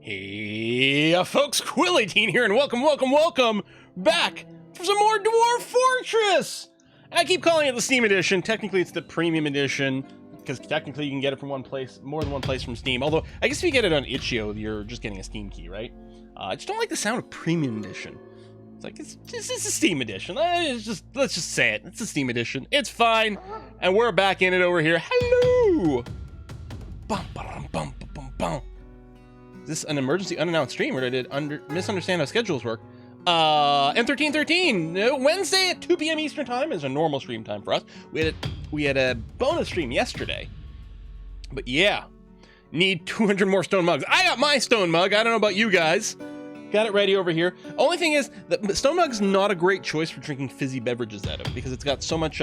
Hey, folks, Quillatine here, and welcome back for some more Dwarf Fortress! I keep calling it the Steam Edition. Technically, it's the Premium Edition, because technically you can get it from one place, more than one place from Steam. Although, I guess if you get it on itch.io, you're just getting a Steam key, right? I just don't like the sound of Premium Edition. It's like, it's a Steam Edition. Let's just say it. It's a Steam Edition. It's fine. And we're back in it over here. Hello! Bum, ba-dum, bum, bum, bum. Is this an emergency unannounced stream, or did I misunderstand how schedules work? M1313, Wednesday at 2 p.m. Eastern Time is a normal stream time for us. We had a bonus stream yesterday. But yeah, need 200 more stone mugs. I got my stone mug. I don't know about you guys. Got it ready over here. Only thing is that stone mug's not a great choice for drinking fizzy beverages out of, because it's got so much,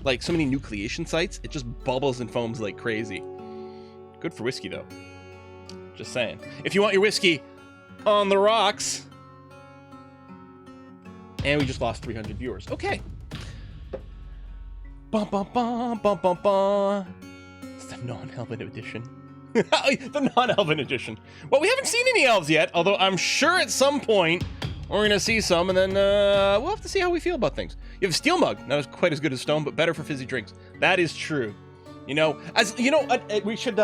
like so many nucleation sites. It just bubbles and foams like crazy. Good for whiskey though. Just saying. If you want your whiskey on the rocks. And we just lost 300 viewers. Okay. Bum, bum, bum, bum, bum, bum. It's the non-Elven edition. The non-Elven edition. Well, we haven't seen any elves yet, although I'm sure at some point we're going to see some, and then we'll have to see how we feel about things. You have a steel mug. Not quite as good as stone, but better for fizzy drinks. That is true. You know, as you know, we should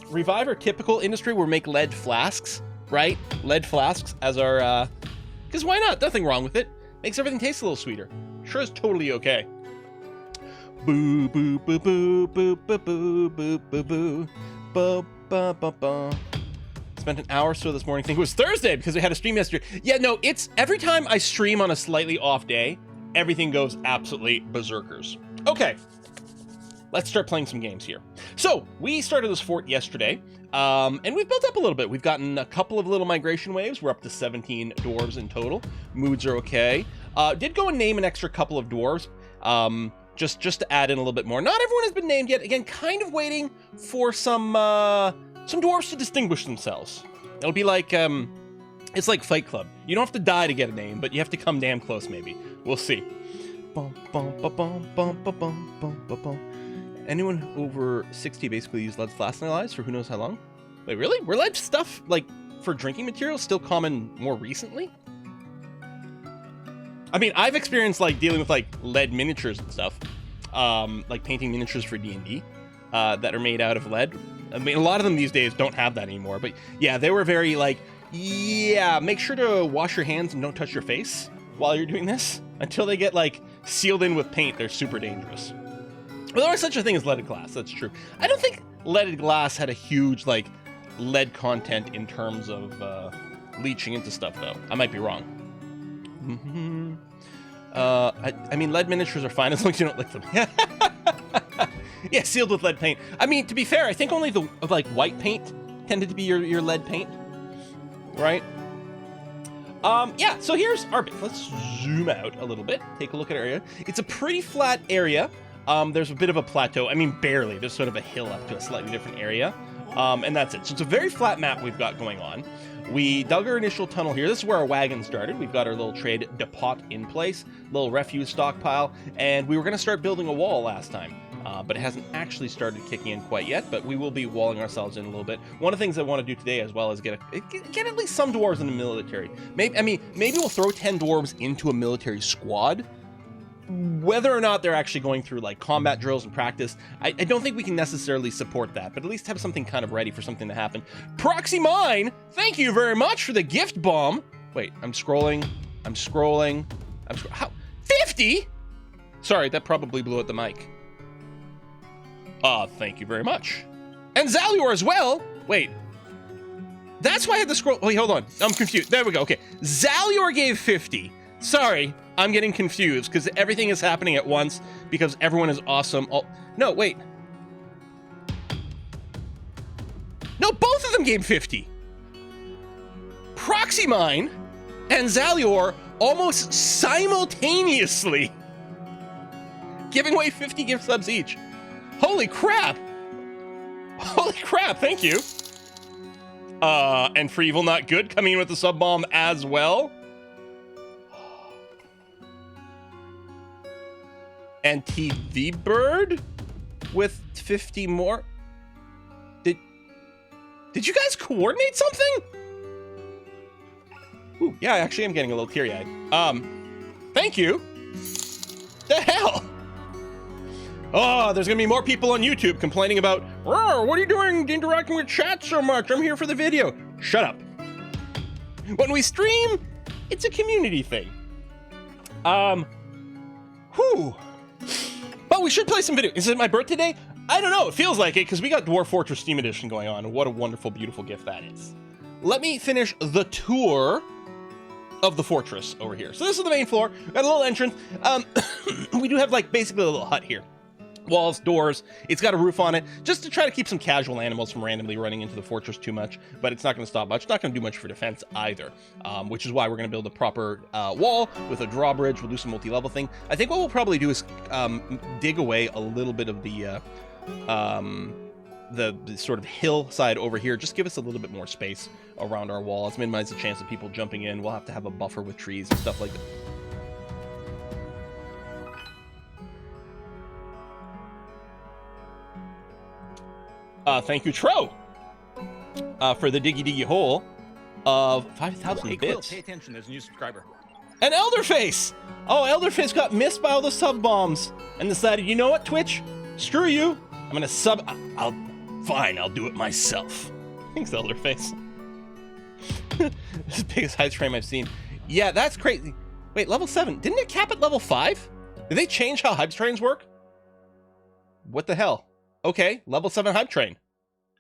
revive our typical industry where we make lead flasks, right? Lead flasks as our, because why not? Nothing wrong with it. Makes everything taste a little sweeter. Sure is totally okay. Boo, boo, boo, boo, boo, boo, boo, boo, boo, boo, boo, boo, boo, boo. Spent an hour or so this morning thinking it was Thursday because we had a stream yesterday. Yeah, no, it's every time I stream on a slightly off day, everything goes absolutely berserkers. Okay. Let's start playing some games here. So, we started this fort yesterday, and we've built up a little bit. We've gotten a couple of little migration waves. We're up to 17 dwarves in total. Moods are okay. Did go and name an extra couple of dwarves, just to add in a little bit more. Not everyone has been named yet. Again, kind of waiting for some dwarves to distinguish themselves. It'll be like, it's like Fight Club. You don't have to die to get a name, but you have to come damn close, maybe. We'll see. Bum, bum, bum, bum, bum, bum, bum, bum, bum. Anyone over 60 basically use lead flasks in their lives for who knows how long? Wait, really? Were lead stuff, like, for drinking materials still common more recently? I mean, I've experienced, like, dealing with, like, lead miniatures and stuff. Like, painting miniatures for D&D that are made out of lead. I mean, a lot of them these days don't have that anymore. But, yeah, they were very, like, yeah, make sure to wash your hands and don't touch your face while you're doing this. Until they get, like, sealed in with paint, they're super dangerous. Well, there is such a thing as leaded glass, that's true. I don't think leaded glass had a huge, like, lead content in terms of leaching into stuff, though. I might be wrong. I mean, lead miniatures are fine as long as you don't lick them. Yeah, sealed with lead paint. I mean, to be fair, I think only the, like, white paint tended to be your lead paint, right? Yeah, so here's our bit. Let's zoom out a little bit, take a look at our area. It's a pretty flat area. There's a bit of a plateau. I mean, barely. There's sort of a hill up to a slightly different area. And that's it. So it's a very flat map we've got going on. We dug our initial tunnel here. This is where our wagon started. We've got our little trade depot in place, little refuse stockpile, and we were going to start building a wall last time. But it hasn't actually started kicking in quite yet, but we will be walling ourselves in a little bit. One of the things I want to do today as well is get at least some dwarves in the military. Maybe we'll throw 10 dwarves into a military squad. Whether or not they're actually going through, like, combat drills and practice, I don't think we can necessarily support that, but at least have something kind of ready for something to happen. Proxy Mine, thank you very much for the gift bomb. Wait, I'm scrolling. How? 50? Sorry, that probably blew out the mic. Thank you very much. And Zalior as well. Wait. That's why I had to scroll. Wait, hold on. I'm confused. There we go. Okay. Zalior gave 50. Sorry, I'm getting confused because everything is happening at once because everyone is awesome. Oh, no, wait. No, both of them gave 50. Proxy Mine and Zalior almost simultaneously giving away 50 gift subs each. Holy crap. Holy crap, thank you. And For Evil Not Good coming in with the sub bomb as well. And TV Bird with 50 more. Did you guys coordinate something? Ooh, yeah, I actually am getting a little teary-eyed. Thank you. The hell? Oh, there's gonna be more people on YouTube complaining about, oh, what are you doing interacting with chat so much? I'm here for the video. Shut up. When we stream, it's a community thing. Whew. But we should play some video. Is it my birthday day? I don't know. It feels like it because we got Dwarf Fortress Steam Edition going on. What a wonderful, beautiful gift that is. Let me finish the tour of the fortress over here. So this is the main floor. Got a little entrance. We do have like basically a little hut here. Walls, doors. It's got a roof on it just to try to keep some casual animals from randomly running into the fortress too much, but it's not going to stop much. It's not going to do much for defense either, which is why we're going to build a proper wall with a drawbridge. We'll do some multi-level thing. I think what we'll probably do is dig away a little bit of the sort of hillside over here. Just give us a little bit more space around our walls. Minimize the chance of people jumping in. We'll have to have a buffer with trees and stuff like that. Thank you, Tro, for the diggy hole of 5,000 bits. Pay attention, there's a new subscriber. An Elderface! Oh, Elderface got missed by all the sub bombs and decided, you know what, Twitch? Screw you. I'm gonna sub. Fine, I'll do it myself. Thanks, Elderface. This is the biggest hype train I've seen. Yeah, that's crazy. Wait, level 7. Didn't it cap at level 5? Did they change how hype trains work? What the hell? Okay, level 7 hype train.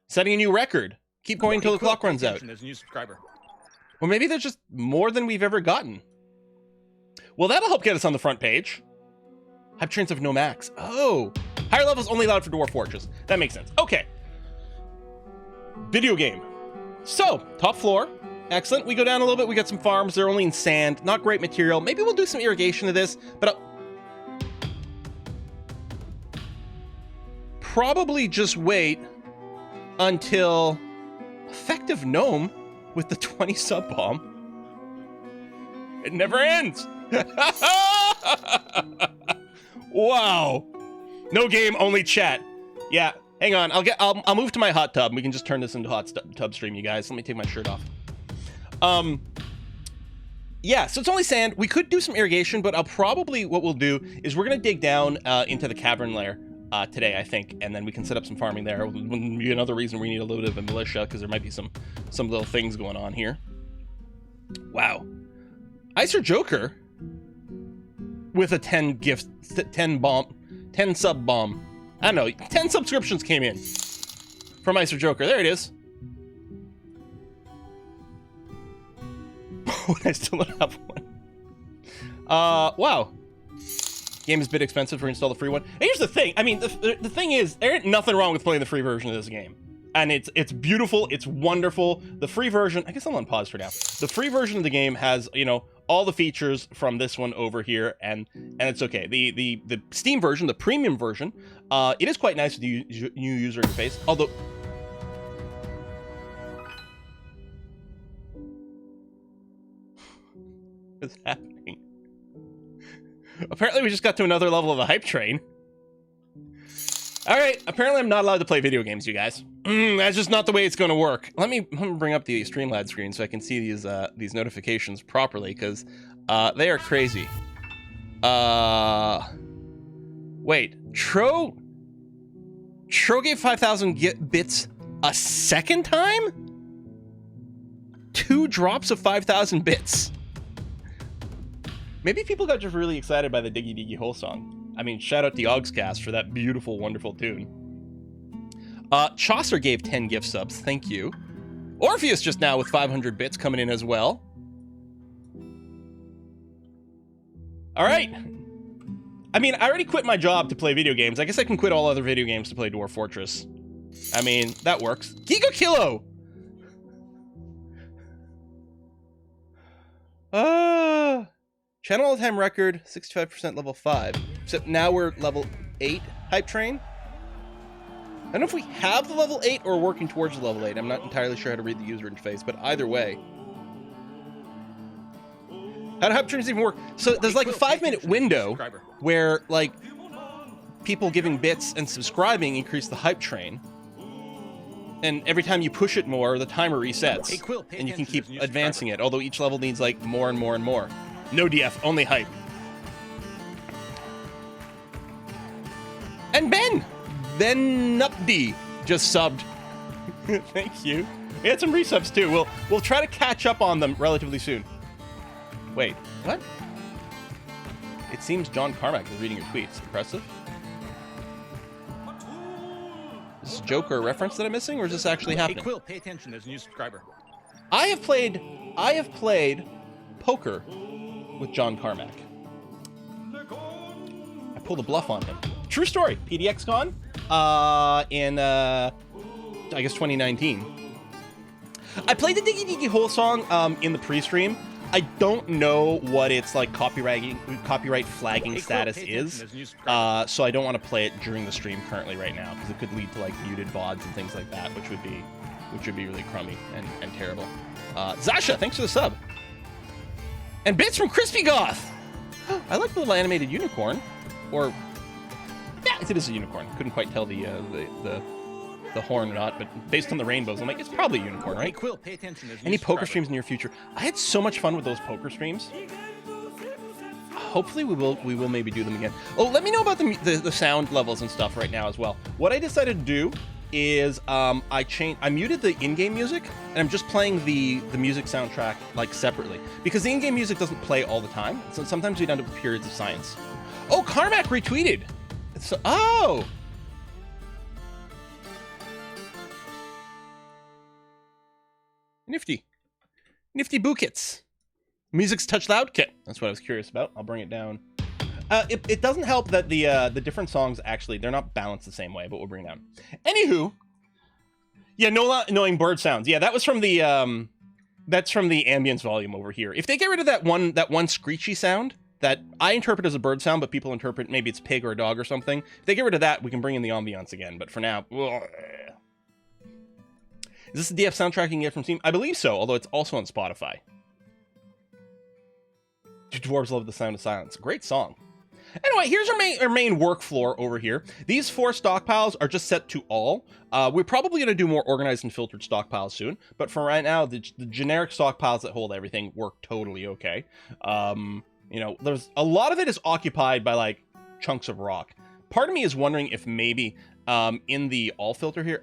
Setting a new record. Keep going until the clock runs out. There's a new subscriber. Or maybe there's just more than we've ever gotten. Well, that'll help get us on the front page. Hype trains have no max. Oh, higher levels only allowed for Dwarf Fortress. That makes sense. Okay. Video game. So, top floor. Excellent. We go down a little bit. We got some farms. They're only in sand. Not great material. Maybe we'll do some irrigation to this, but probably just wait until effective gnome with the 20 sub bomb. It never ends. Wow. No game, only chat. Yeah, hang on. I'll move to my hot tub. We can just turn this into hot tub stream, you guys. Let me take my shirt off. Yeah, so it's only sand. We could do some irrigation, but what we'll do is we're gonna dig down into the cavern lair today, I think, and then we can set up some farming there. Wouldn't be another reason we need a little bit of a militia, because there might be some little things going on here. Wow. Icer Joker with a 10 sub bomb. I don't know, 10 subscriptions came in from Icer Joker. There it is. I still don't have one. Wow. Game is a bit expensive for install the free one. And here's the thing. I mean, the thing is, there ain't nothing wrong with playing the free version of this game. And it's beautiful. It's wonderful. The free version, I guess I'm on pause for now. The free version of the game has, you know, all the features from this one over here, and it's okay. The Steam version, the premium version, it is quite nice with the new user interface. Although, what's happening? Apparently, we just got to another level of the hype train. All right, apparently I'm not allowed to play video games, you guys. That's just not the way it's going to work. Let me bring up the Streamlabs screen so I can see these notifications properly, because they are crazy. Wait, Tro gave 5,000 bits a second time? 2 drops of 5,000 bits. Maybe people got just really excited by the Diggy Diggy Hole song. I mean, shout out to Yogscast for that beautiful, wonderful tune. Chaucer gave 10 gift subs, thank you. Orpheus just now with 500 bits coming in as well. All right. I mean, I already quit my job to play video games. I guess I can quit all other video games to play Dwarf Fortress. I mean, that works. Giga Kilo! Channel all-time record, 65% level 5. Except now we're level 8 hype train. I don't know if we have the level 8 or working towards the level 8. I'm not entirely sure how to read the user interface, but either way. How do hype trains even work? So there's like a 5-minute window where like people giving bits and subscribing increase the hype train. And every time you push it more, the timer resets. Hey, Quill, pay and you can attention, keep there's a new advancing subscriber. it, although each level needs like more and more and more. No DF, only hype. And Ben Upd just subbed. Thank you. We had some resubs too. We'll try to catch up on them relatively soon. Wait, what? It seems John Carmack is reading your tweets. Impressive. Is this a joke or a reference that I'm missing, or is this actually Hey, happening? Quill, pay attention. There's a new subscriber. I have played poker with John Carmack. I pulled a bluff on him. True story. PDXCon in I guess 2019. I played the Diggy Diggy Hole song in the pre-stream. I don't know what its like copyright flagging status is, so I don't want to play it during the stream currently right now because it could lead to like muted VODs and things like that, which would be really crummy and terrible. Zasha, thanks for the sub. And bits from Crispy Goth. I like the little animated unicorn, or yeah, it is a unicorn. Couldn't quite tell the horn or not, but based on the rainbows, I'm like, it's probably a unicorn, right? Hey, Quill, pay attention. There's a new Any poker subscriber. streams in your future? I had so much fun with those poker streams. Hopefully we will maybe do them again. Oh, let me know about the sound levels and stuff right now as well. What I decided to do is I muted the in-game music and I'm just playing the music soundtrack like separately because the in-game music doesn't play all the time. So sometimes we'd end up with periods of silence. Oh, Carmack retweeted. Oh. Nifty Bookits. Music's touch loud kit. That's what I was curious about. I'll bring it down. It doesn't help that the different songs actually they're not balanced the same way, but we'll bring it down. Anywho, yeah, no annoying bird sounds. Yeah, that was from the that's from the ambience volume over here. If they get rid of that one screechy sound that I interpret as a bird sound, but people interpret maybe it's a pig or a dog or something. If they get rid of that, we can bring in the ambiance again. But for now, ugh. Is this the DF soundtrack you can get from Steam? I believe so, although it's also on Spotify. Dwarves love the sound of silence. Great song. Anyway, here's our main work floor over here. These 4 stockpiles are just set to all. We're probably going to do more organized and filtered stockpiles soon, but for right now, the generic stockpiles that hold everything work totally okay. You know, there's a lot of it is occupied by like chunks of rock. Part of me is wondering if maybe in the all filter here,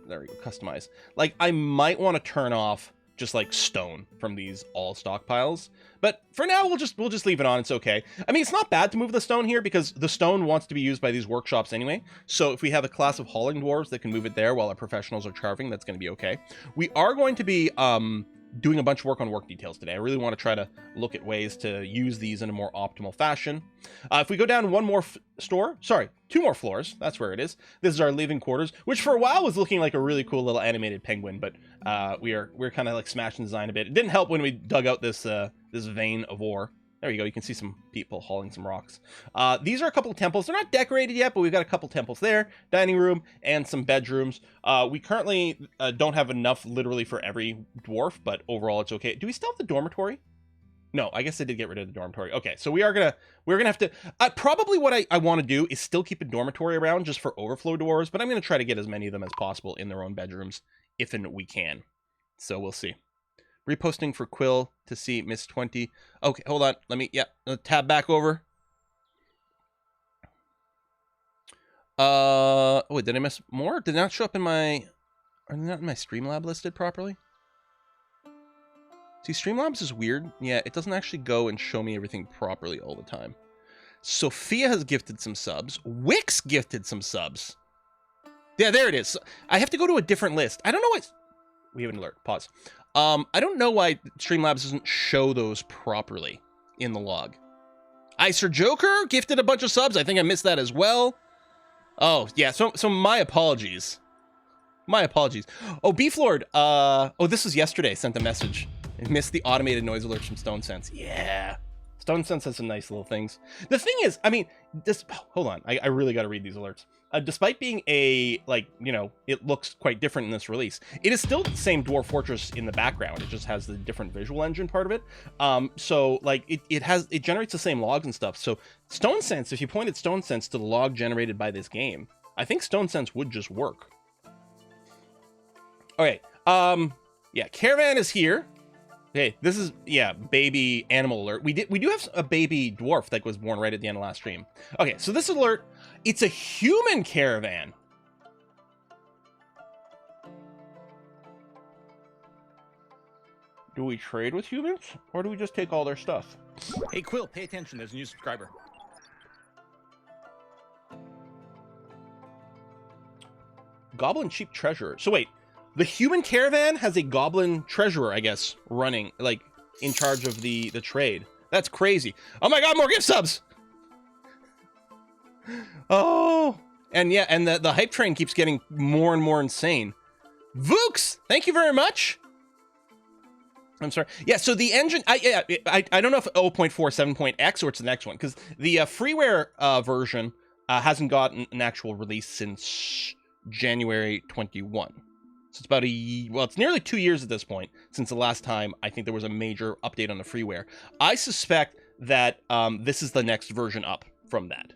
there we go, customize. Like I might want to turn off just like stone from these all stockpiles. But for now, we'll just leave it on. It's okay. I mean, it's not bad to move the stone here because the stone wants to be used by these workshops anyway. So if we have a class of hauling dwarves that can move it there while our professionals are carving, that's going to be okay. We are going to be doing a bunch of work on work details today. I really want to try to look at ways to use these in a more optimal fashion. If we go down one more two more floors, that's where it is. This is our living quarters, which for a while was looking like a really cool little animated penguin, but we're kind of like smashing the design a bit. It didn't help when we dug out this this vein of ore. There you go. You can see some people hauling some rocks. These are a couple of temples. They're not decorated yet, but we've got a couple temples there, dining room, and some bedrooms. We currently don't have enough literally for every dwarf, but overall it's okay. Do we still have the dormitory? No, I guess I did get rid of the dormitory. Okay, so we're gonna have to. Probably what I want to do is still keep a dormitory around just for overflow dwarves, but I'm gonna try to get as many of them as possible in their own bedrooms if and we can. So we'll see. Reposting for Quill to see Miss 20. Okay, hold on. Let me, tab back over. Wait, did I miss more? Did it not show up in my, are they not in my Streamlab listed properly? See, Streamlabs is weird. Yeah, it doesn't actually go and show me everything properly all the time. Sophia has gifted some subs. Wix gifted some subs. Yeah, there it is. I have to go to a different list. I don't know what, we have an alert, pause. I don't know why Streamlabs doesn't show those properly in the log. Icer Joker gifted a bunch of subs. I think I missed that as well. Oh, yeah, so my apologies. My apologies. Oh, Beeflord, this was yesterday, sent a message. I missed the automated noise alerts from Stone Sense. Yeah. Stone Sense has some nice little things. The thing is, I mean, this, hold on, I really got to read these alerts. Despite being a, like, you know, it looks quite different in this release, it is still the same Dwarf Fortress in the background. It just has the different visual engine part of it. So, like, it generates the same logs and stuff. So, Stone Sense, if you pointed Stone Sense to the log generated by this game, I think Stone Sense would just work. Okay. Yeah, caravan is here. Okay, this is, yeah, baby animal alert. We do have a baby dwarf that was born right at the end of last stream. Okay, so this alert, it's a human caravan. Do we trade with humans, or do we just take all their stuff? Hey, Quill, pay attention. There's a new subscriber. Goblin Chief Treasurer. So wait, the human caravan has a goblin treasurer, I guess, running, like, in charge of the trade. That's crazy. Oh my god, more gift subs! Oh! And yeah, and the hype train keeps getting more and more insane. Vooks! Thank you very much! I'm sorry. Yeah, so the engine, I don't know if 0.4 7.x or it's the next one, because the freeware version hasn't gotten an actual release since January 21. So it's about it's nearly 2 years at this point since the last time I think there was a major update on the freeware. I suspect that this is the next version up from that.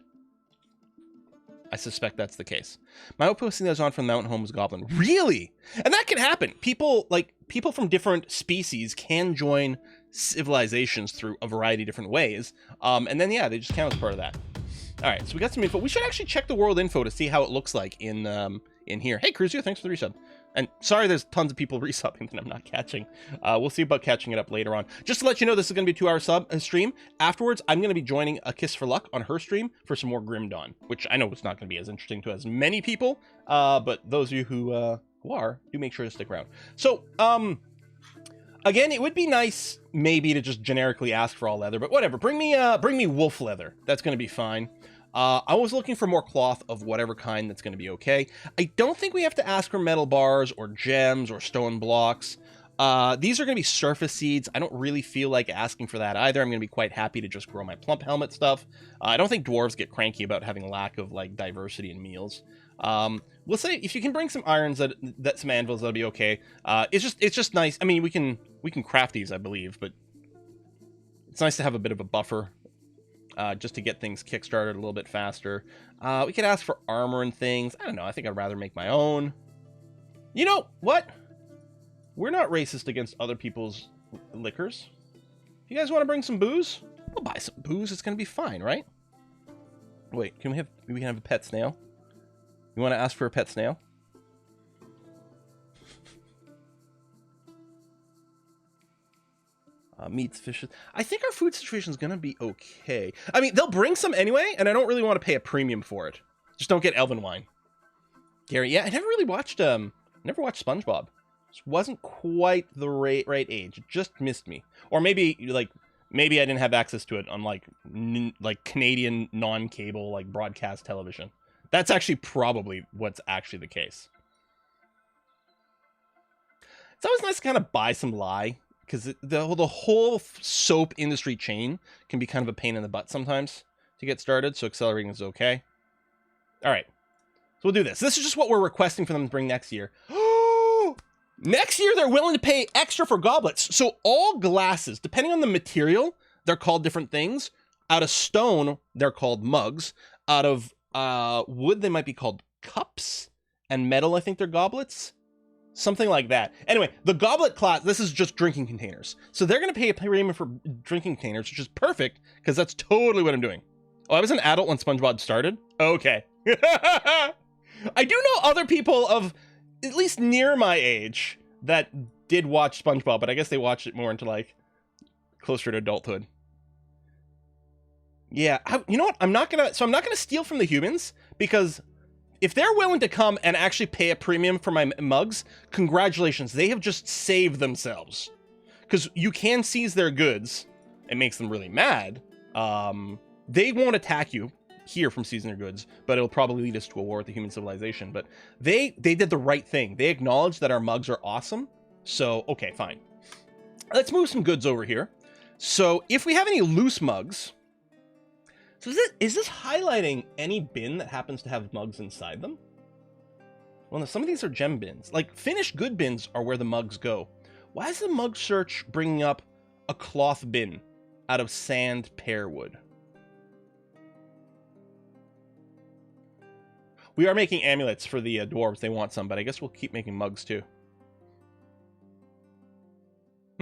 I suspect that's the case. My posting that was on from Mountain Homes Goblin. Really? And that can happen. People from different species can join civilizations through a variety of different ways. And then, yeah, they just count as part of that. All right, so we got some info. We should actually check the world info to see how it looks like in here. Hey, Cruzio, thanks for the resub. And sorry there's tons of people resubbing that I'm not catching. We'll see about catching it up later on. Just to let you know, this is going to be a 2-hour stream. Afterwards, I'm going to be joining A Kiss for Luck on her stream for some more Grim Dawn, which I know it's not going to be as interesting to as many people, but those of you who are, do make sure to stick around. So, again, it would be nice maybe to just generically ask for all leather, but whatever. Bring me wolf leather. That's going to be fine. I was looking for more cloth of whatever kind that's going to be okay. I don't think we have to ask for metal bars or gems or stone blocks. These are going to be surface seeds. I don't really feel like asking for that either. I'm going to be quite happy to just grow my plump helmet stuff. I don't think dwarves get cranky about having a lack of like diversity in meals. We'll say if you can bring some irons, that some anvils, that'll be okay. It's just nice. I mean, we can craft these, I believe, but it's nice to have a bit of a buffer. Just to get things kickstarted a little bit faster. We could ask for armor and things. I don't know. I think I'd rather make my own. You know what? We're not racist against other people's liquors. If you guys want to bring some booze, we'll buy some booze. It's going to be fine, right? Wait, we can have a pet snail? You want to ask for a pet snail? Meats, fishes. I think our food situation is going to be okay. I mean, they'll bring some anyway, and I don't really want to pay a premium for it. Just don't get Elven wine. Gary, yeah, I never really watched, never watched SpongeBob. Just wasn't quite the right age. It just missed me. Or maybe I didn't have access to it on, like Canadian non-cable, like, broadcast television. That's actually probably what's actually the case. It's always nice to kind of buy some lye. Because the whole soap industry chain can be kind of a pain in the butt sometimes to get started, so accelerating is okay. All right, so we'll do this. This is just what we're requesting for them to bring next year. Next year, they're willing to pay extra for goblets. So all glasses, depending on the material, they're called different things. Out of stone, they're called mugs. Out of wood, they might be called cups. And metal, I think they're goblets. Something like that. Anyway, the goblet class, this is just drinking containers. So they're going to pay a premium for drinking containers, which is perfect, because that's totally what I'm doing. Oh, I was an adult when SpongeBob started? Okay. I do know other people of at least near my age that did watch SpongeBob, but I guess they watched it more into, like, closer to adulthood. Yeah, you know what? I'm not going to steal from the humans, because if they're willing to come and actually pay a premium for my mugs, congratulations. They have just saved themselves. Because you can seize their goods. It makes them really mad. They won't attack you here from seizing their goods, but it'll probably lead us to a war with the human civilization. But they did the right thing. They acknowledged that our mugs are awesome. So, okay, fine. Let's move some goods over here. So, if we have any loose mugs... So is this highlighting any bin that happens to have mugs inside them? Well, no, some of these are gem bins. Like, finished good bins are where the mugs go. Why is the mug search bringing up a cloth bin out of sand pear wood? We are making amulets for the dwarves. They want some, but I guess we'll keep making mugs too.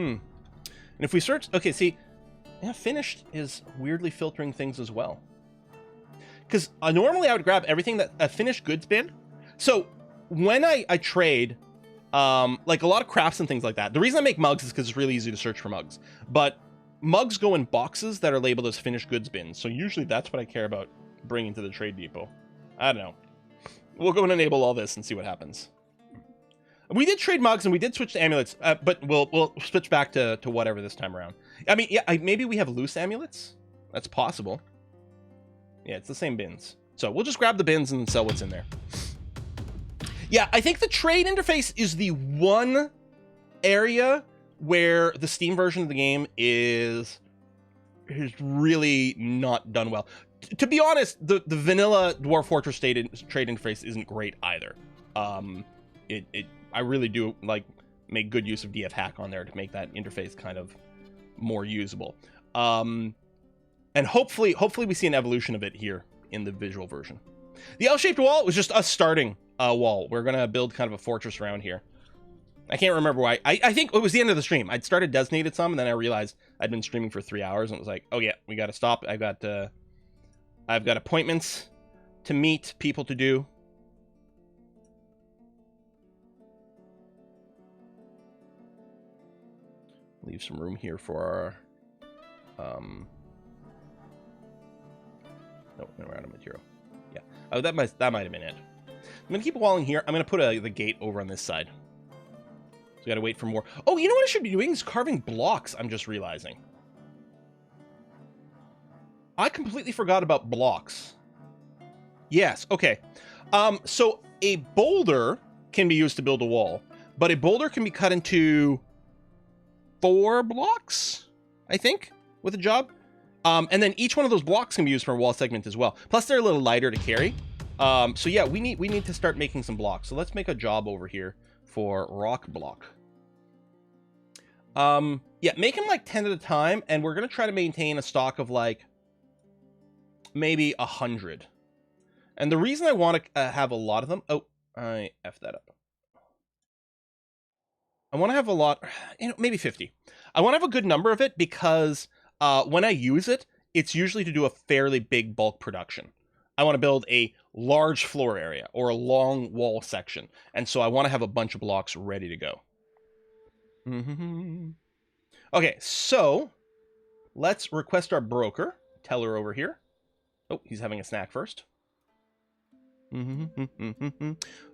And if we search, okay, see, yeah, finished is weirdly filtering things as well. Because normally I would grab everything that a finished goods bin. So when I trade, like a lot of crafts and things like that, the reason I make mugs is because it's really easy to search for mugs. But mugs go in boxes that are labeled as finished goods bins. So usually that's what I care about bringing to the trade depot. I don't know. We'll go and enable all this and see what happens. We did trade mugs and we did switch to amulets, but we'll switch back to whatever this time around. I mean, yeah, maybe we have loose amulets. That's possible. Yeah, it's the same bins. So we'll just grab the bins and sell what's in there. Yeah, I think the trade interface is the one area where the Steam version of the game is really not done well. To be honest, the vanilla Dwarf Fortress trade interface isn't great either. I really do like make good use of DF hack on there to make that interface kind of more usable. And hopefully we see an evolution of it here in the visual version. The L-shaped wall was just us starting a wall. We're gonna build kind of a fortress around here. I can't remember why. I think it was the end of the stream. I'd started designated some, and then I realized I'd been streaming for 3 hours, and it was like, oh yeah, we got to stop. I've got appointments to meet, people to do. Leave some room here for our no, we're out of material. Yeah. Oh, that might have been it. I'm gonna keep walling here. I'm gonna put the gate over on this side. So we gotta wait for more. Oh, you know what I should be doing is carving blocks. I'm just realizing. I completely forgot about blocks. Yes. Okay. So a boulder can be used to build a wall, but a boulder can be cut into 4 blocks, I think, with a job. And then each one of those blocks can be used for a wall segment as well. Plus, they're a little lighter to carry. So yeah, we need to start making some blocks. So let's make a job over here for rock block. Yeah, make them like 10 at a time, and we're gonna try to maintain a stock of like maybe 100. And the reason I want to have a lot of them, oh, I effed that up. I want to have a lot, maybe 50. I want to have a good number of it because when I use it, it's usually to do a fairly big bulk production. I want to build a large floor area or a long wall section. And so I want to have a bunch of blocks ready to go. Okay, so let's request our broker, Teller over here. Oh, he's having a snack first.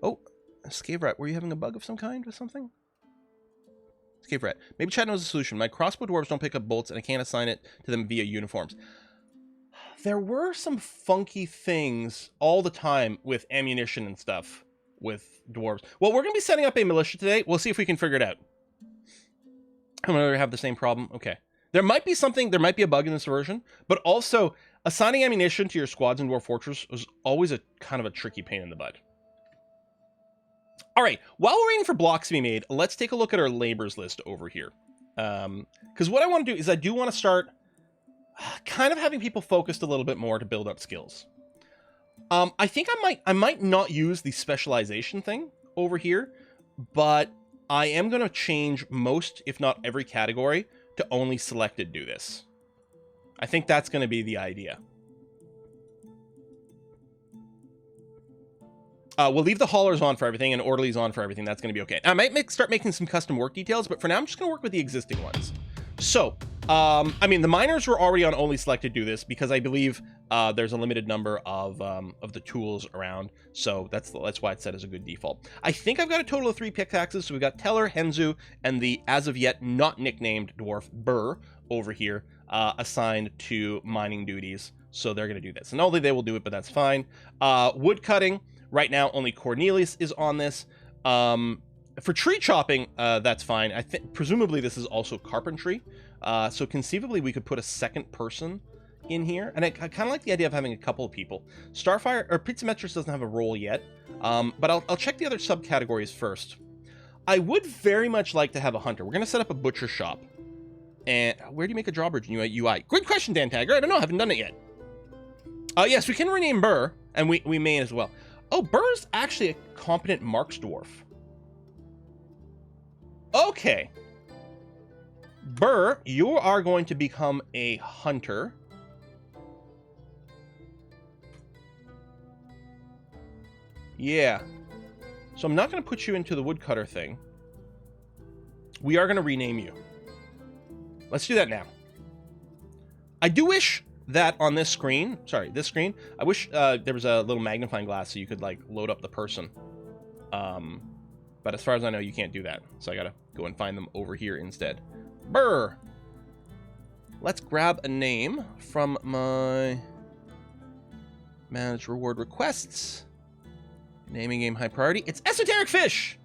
Oh, Scave Rat, were you having a bug of some kind with something? Scave Rat, maybe Chad knows a solution. My crossbow dwarves don't pick up bolts and I can't assign it to them via uniforms. There were some funky things all the time with ammunition and stuff with dwarves. Well, we're going to be setting up a militia today. We'll see if we can figure it out. I'm going to have the same problem. Okay. There might be something, there might be a bug in this version, but also assigning ammunition to your squads in Dwarf Fortress was always a kind of a tricky pain in the butt. All right, while we're waiting for blocks to be made, let's take a look at our labors list over here. Because what I want to do is I do want to start kind of having people focused a little bit more to build up skills. I think I might not use the specialization thing over here, but I am going to change most, if not every category to only selected do this. I think that's going to be the idea. We'll leave the haulers on for everything and orderlies on for everything. That's going to be okay. I might start making some custom work details, but for now I'm just going to work with the existing ones. So, I mean, the miners were already on only selected do this because I believe there's a limited number of the tools around. So that's why it's set as a good default. I think I've got a total of 3 pickaxes. So we've got Teller, Henzu, and the as of yet not nicknamed dwarf Burr over here assigned to mining duties. So they're going to do this. And only they will do it, but that's fine. Wood cutting. Right now, only Cornelius is on this. For tree chopping, that's fine. I think presumably this is also carpentry. So conceivably we could put a second person in here. And I kind of like the idea of having a couple of people. Starfire or Pizzametrics doesn't have a role yet. But I'll check the other subcategories first. I would very much like to have a hunter. We're going to set up a butcher shop. And where do you make a drawbridge in UI? Great question, Dan Tagger. I don't know. I haven't done it yet. Yes, we can rename Burr. And we may as well. Oh, Burr's actually a competent Marks dwarf. Okay. Burr, you are going to become a hunter. Yeah. So I'm not going to put you into the woodcutter thing. We are going to rename you. Let's do that now. I do wish that on this screen, this screen, I wish there was a little magnifying glass so you could, like, load up the person. But as far as I know, you can't do that. So I got to go and find them over here instead. Burr. Let's grab a name from my manage reward requests. Naming game high priority. It's Esoteric Fish.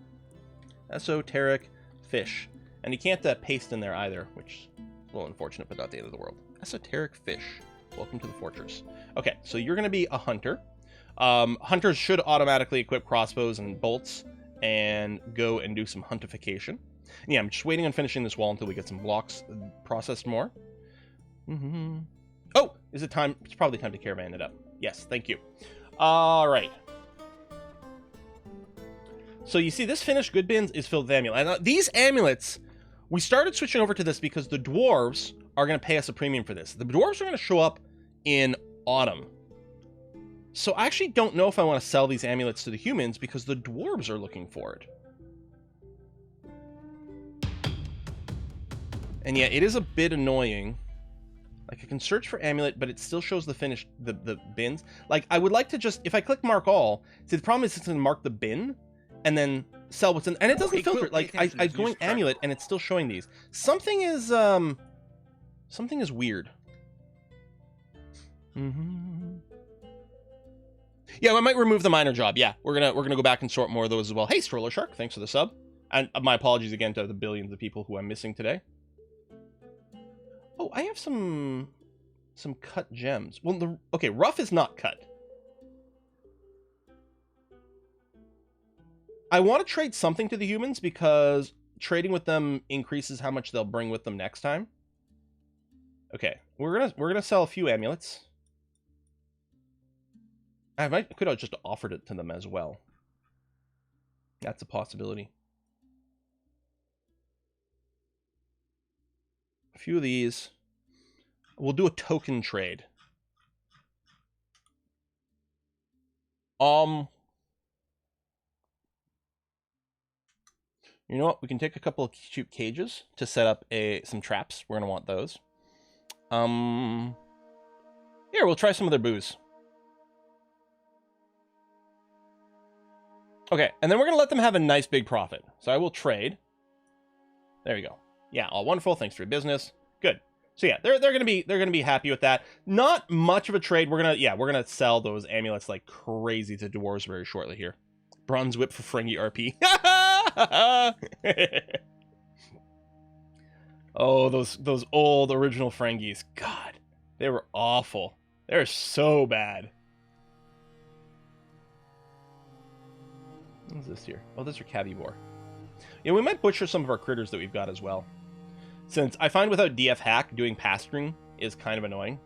Esoteric Fish. And you can't paste in there either, which is a little unfortunate, but not the end of the world. Esoteric Fish. Welcome to the fortress. Okay, so you're going to be a hunter. Hunters should automatically equip crossbows and bolts and go and do some huntification. Yeah, I'm just waiting on finishing this wall until we get some blocks processed more. Oh, is it time? It's probably time to caravan it up. Yes, thank you. All right. So you see, this finished good bins is filled with amulets. And these amulets, we started switching over to this because the dwarves are going to pay us a premium for this. The dwarves are going to show up in autumn. So I actually don't know if I want to sell these amulets to the humans because the dwarves are looking for it. And yeah, it is a bit annoying. Like, I can search for amulet, but it still shows the finished, the bins. Like, I would like to just, if I click mark all, see, the problem is it's going to mark the bin and then sell what's in, and it doesn't filter. Like, I'm going amulet and it's still showing these. Something is weird. Yeah, I might remove the minor job. Yeah, we're gonna go back and sort more of those as well. Hey, Stroller Shark, thanks for the sub. And my apologies again to the billions of people who I'm missing today. Oh, I have some cut gems. Well, okay, rough is not cut. I want to trade something to the humans because trading with them increases how much they'll bring with them next time. Okay, we're gonna sell a few amulets. I could have just offered it to them as well. That's a possibility. A few of these. We'll do a token trade. You know what? We can take a couple of cheap cages to set up some traps. We're gonna want those. Here, we'll try some of their booze. Okay, and then we're gonna let them have a nice big profit. So I will trade. There we go. Yeah, all wonderful. Thanks for your business. Good. So yeah, they're gonna be happy with that. Not much of a trade. We're gonna sell those amulets like crazy to dwarves very shortly here. Bronze whip for Ferengi RP. Oh, those old original Ferengis. God, they were awful. They're so bad. What is this here? Oh, those are Cabivore. Yeah, we might butcher some of our critters that we've got as well. Since I find without DF hack, doing pasturing is kind of annoying.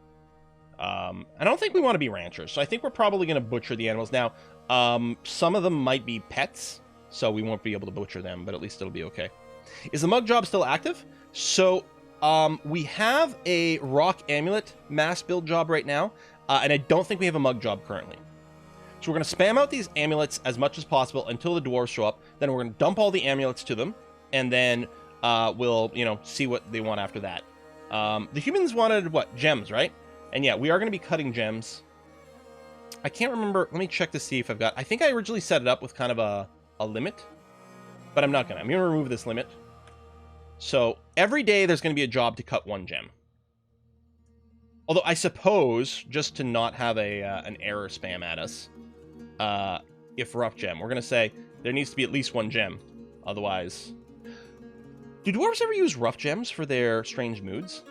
I don't think we want to be ranchers, so I think we're probably going to butcher the animals. Now, some of them might be pets, so we won't be able to butcher them, but at least it'll be okay. Is the mug job still active? So, we have a rock amulet mass build job right now, and I don't think we have a mug job currently. So we're going to spam out these amulets as much as possible until the dwarves show up. Then we're going to dump all the amulets to them, and then we'll, see what they want after that. The humans wanted, what, gems, right? And yeah, we are going to be cutting gems. I can't remember. Let me check to see if I've got... I think I originally set it up with kind of a limit, but I'm not going to. I'm going to remove this limit. So every day there's going to be a job to cut one gem. Although I suppose, just to not have an error spam at us, if rough gem, we're going to say there needs to be at least one gem. Otherwise... Do dwarves ever use rough gems for their strange moods?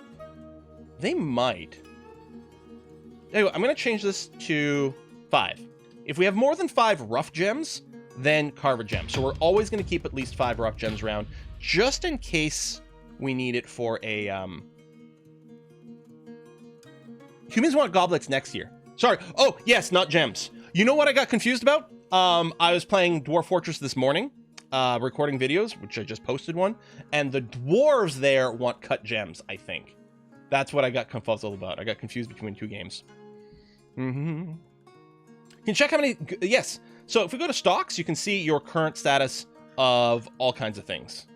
They might. Anyway, I'm going to change this to 5. If we have more than 5 rough gems, then carve a gem. So we're always going to keep at least 5 rough gems around, just in case we need it for a... Humans want goblets next year. Sorry. Oh, yes, not gems. You know what I got confused about? I was playing Dwarf Fortress this morning, recording videos, which I just posted one, and the dwarves there want cut gems, I think. That's what I got confuzzled about. I got confused between two games. Mm-hmm. You can check how many... Yes. So if we go to stocks, you can see your current status of all kinds of things.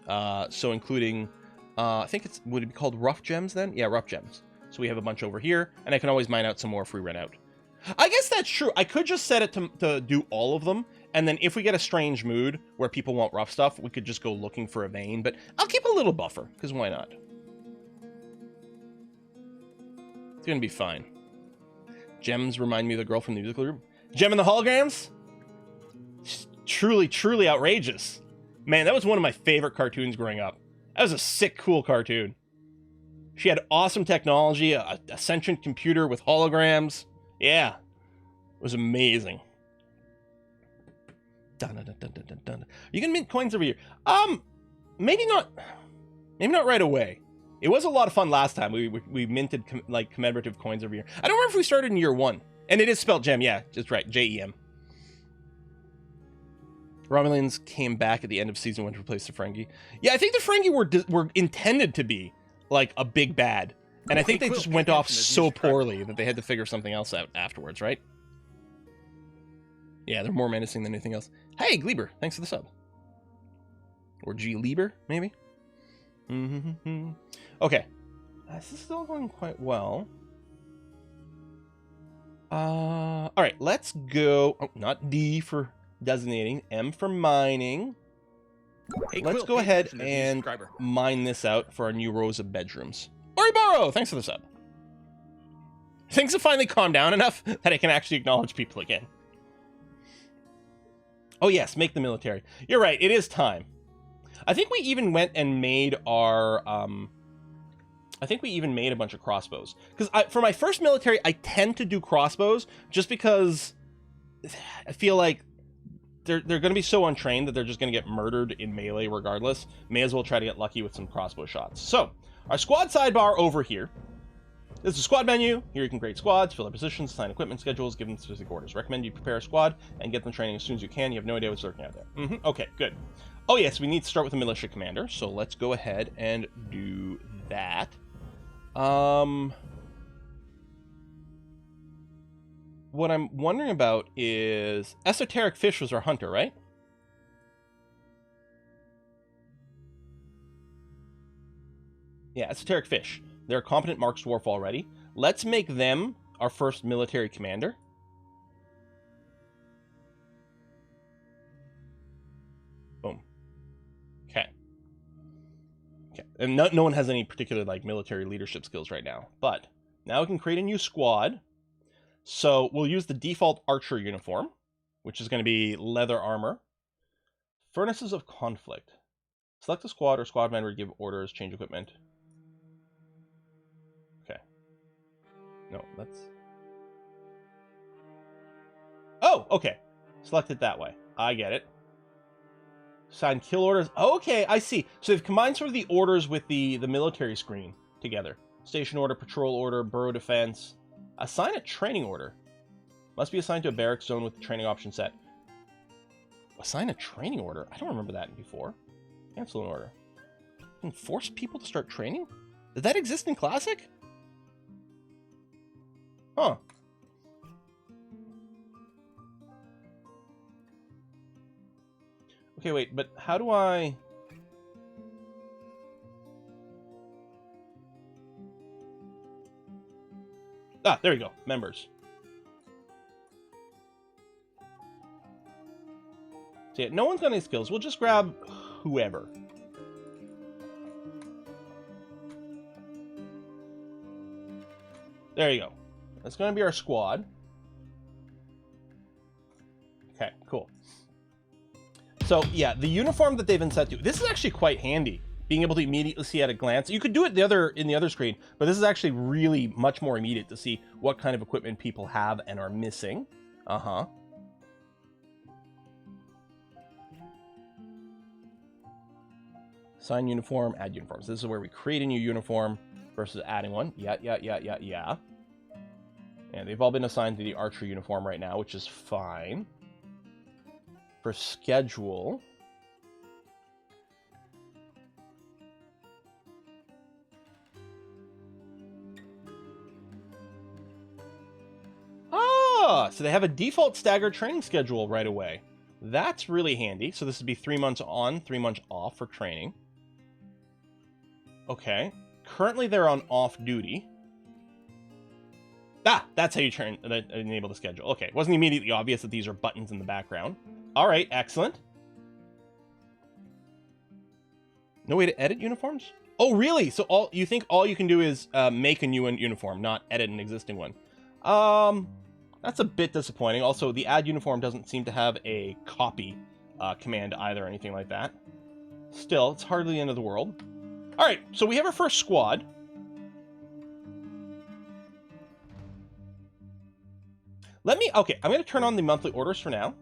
So including... I think it's... Would it be called rough gems then? Yeah, rough gems. So we have a bunch over here, and I can always mine out some more if we run out. I guess that's true. I could just set it to do all of them, and then if we get a strange mood where people want rough stuff, we could just go looking for a vein, but I'll keep a little buffer, because why not? It's gonna be fine. Gems remind me of the girl from the musical group. Gem in the holograms? Truly, truly outrageous. Man, that was one of my favorite cartoons growing up. That was a sick, cool cartoon. She had awesome technology, a sentient computer with holograms. Yeah, it was amazing. Dun, dun, dun, dun, dun, dun. You can mint coins every year. Maybe not right away. It was a lot of fun last time. We minted like commemorative coins every year. I don't remember if we started in year 1, and it is spelled gem. Yeah, just right, Jem. Romulans came back at the end of season 1 to replace the Ferengi. Yeah, I think the Ferengi were intended to be like a big bad. And I think they just went off so poorly that they had to figure something else out afterwards, right? Yeah, they're more menacing than anything else. Hey, Gleber, thanks for the sub. Or G. Lieber, maybe? Mm-hmm. Okay. This is still going quite well. All right, let's go. Oh, not D for designating. M for mining. Hey, let's go ahead and mine this out for our new rows of bedrooms. Oriboro, thanks for the sub. Things have finally calmed down enough that I can actually acknowledge people again. Oh yes, make the military. You're right, it is time. I think we even went and made our... I think we even made a bunch of crossbows. Because for my first military, I tend to do crossbows just because I feel like they're going to be so untrained that they're just going to get murdered in melee regardless. May as well try to get lucky with some crossbow shots. So, our squad sidebar over here. This is a squad menu. Here you can create squads, fill their positions, assign equipment schedules, give them specific orders. Recommend you prepare a squad and get them training as soon as you can. You have no idea what's lurking out there. Okay, good. Oh yes, we need to start with a militia commander. So let's go ahead and do that. What I'm wondering about is Esoteric Fish was our hunter, right? Yeah, Esoteric Fish. They're a competent Marks Dwarf already. Let's make them our first military commander. Boom. Okay. Okay. And no one has any particular like military leadership skills right now. But now we can create a new squad. So we'll use the default archer uniform, which is going to be leather armor. Furnaces of Conflict. Select a squad or squad member to give orders, change equipment. Okay. No, that's... Oh, okay. Select it that way. I get it. Assign kill orders. Okay, I see. So they've combined sort of the orders with the military screen together. Station order, patrol order, burrow defense. Assign a training order. Must be assigned to a barracks zone with the training option set. Assign a training order? I don't remember that before. Cancel an order. And force people to start training? Did that exist in Classic? Huh. Okay, wait, but how do I... Ah, there we go. Members. So yeah, no one's got any skills. We'll just grab whoever. There you go. That's going to be our squad. Okay, cool. So yeah, the uniform that they've been set to, this is actually quite handy. Being able to immediately see at a glance. You could do it in the other screen, but this is actually really much more immediate to see what kind of equipment people have and are missing. Uh-huh. Assign uniform, add uniforms. This is where we create a new uniform versus adding one. Yeah. And they've all been assigned to the archer uniform right now, which is fine. For schedule, So they have a default staggered training schedule right away. That's really handy. So this would be 3 months on, 3 months off for training. Okay. Currently they're on off duty. Ah, that's how you enable the schedule. Okay, it wasn't immediately obvious that these are buttons in the background. All right, excellent. No way to edit uniforms? Oh, really? So you think all you can do is make a new uniform, not edit an existing one? That's a bit disappointing. Also, the add uniform doesn't seem to have a copy command either or anything like that. Still, it's hardly the end of the world. All right, so we have our first squad. Okay, I'm going to turn on the monthly orders for now.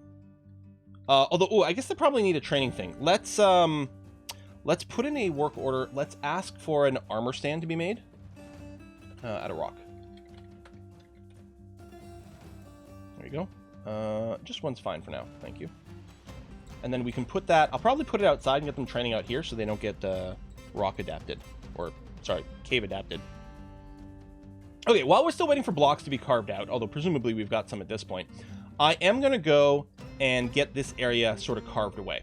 Although, I guess they probably need a training thing. Let's put in a work order. Let's ask for an armor stand to be made out of rock. There you go. Just one's fine for now. Thank you. And then we can put that... I'll probably put it outside and get them training out here so they don't get rock adapted. Or, sorry, cave adapted. Okay, while we're still waiting for blocks to be carved out, although presumably we've got some at this point, I am going to go and get this area sort of carved away.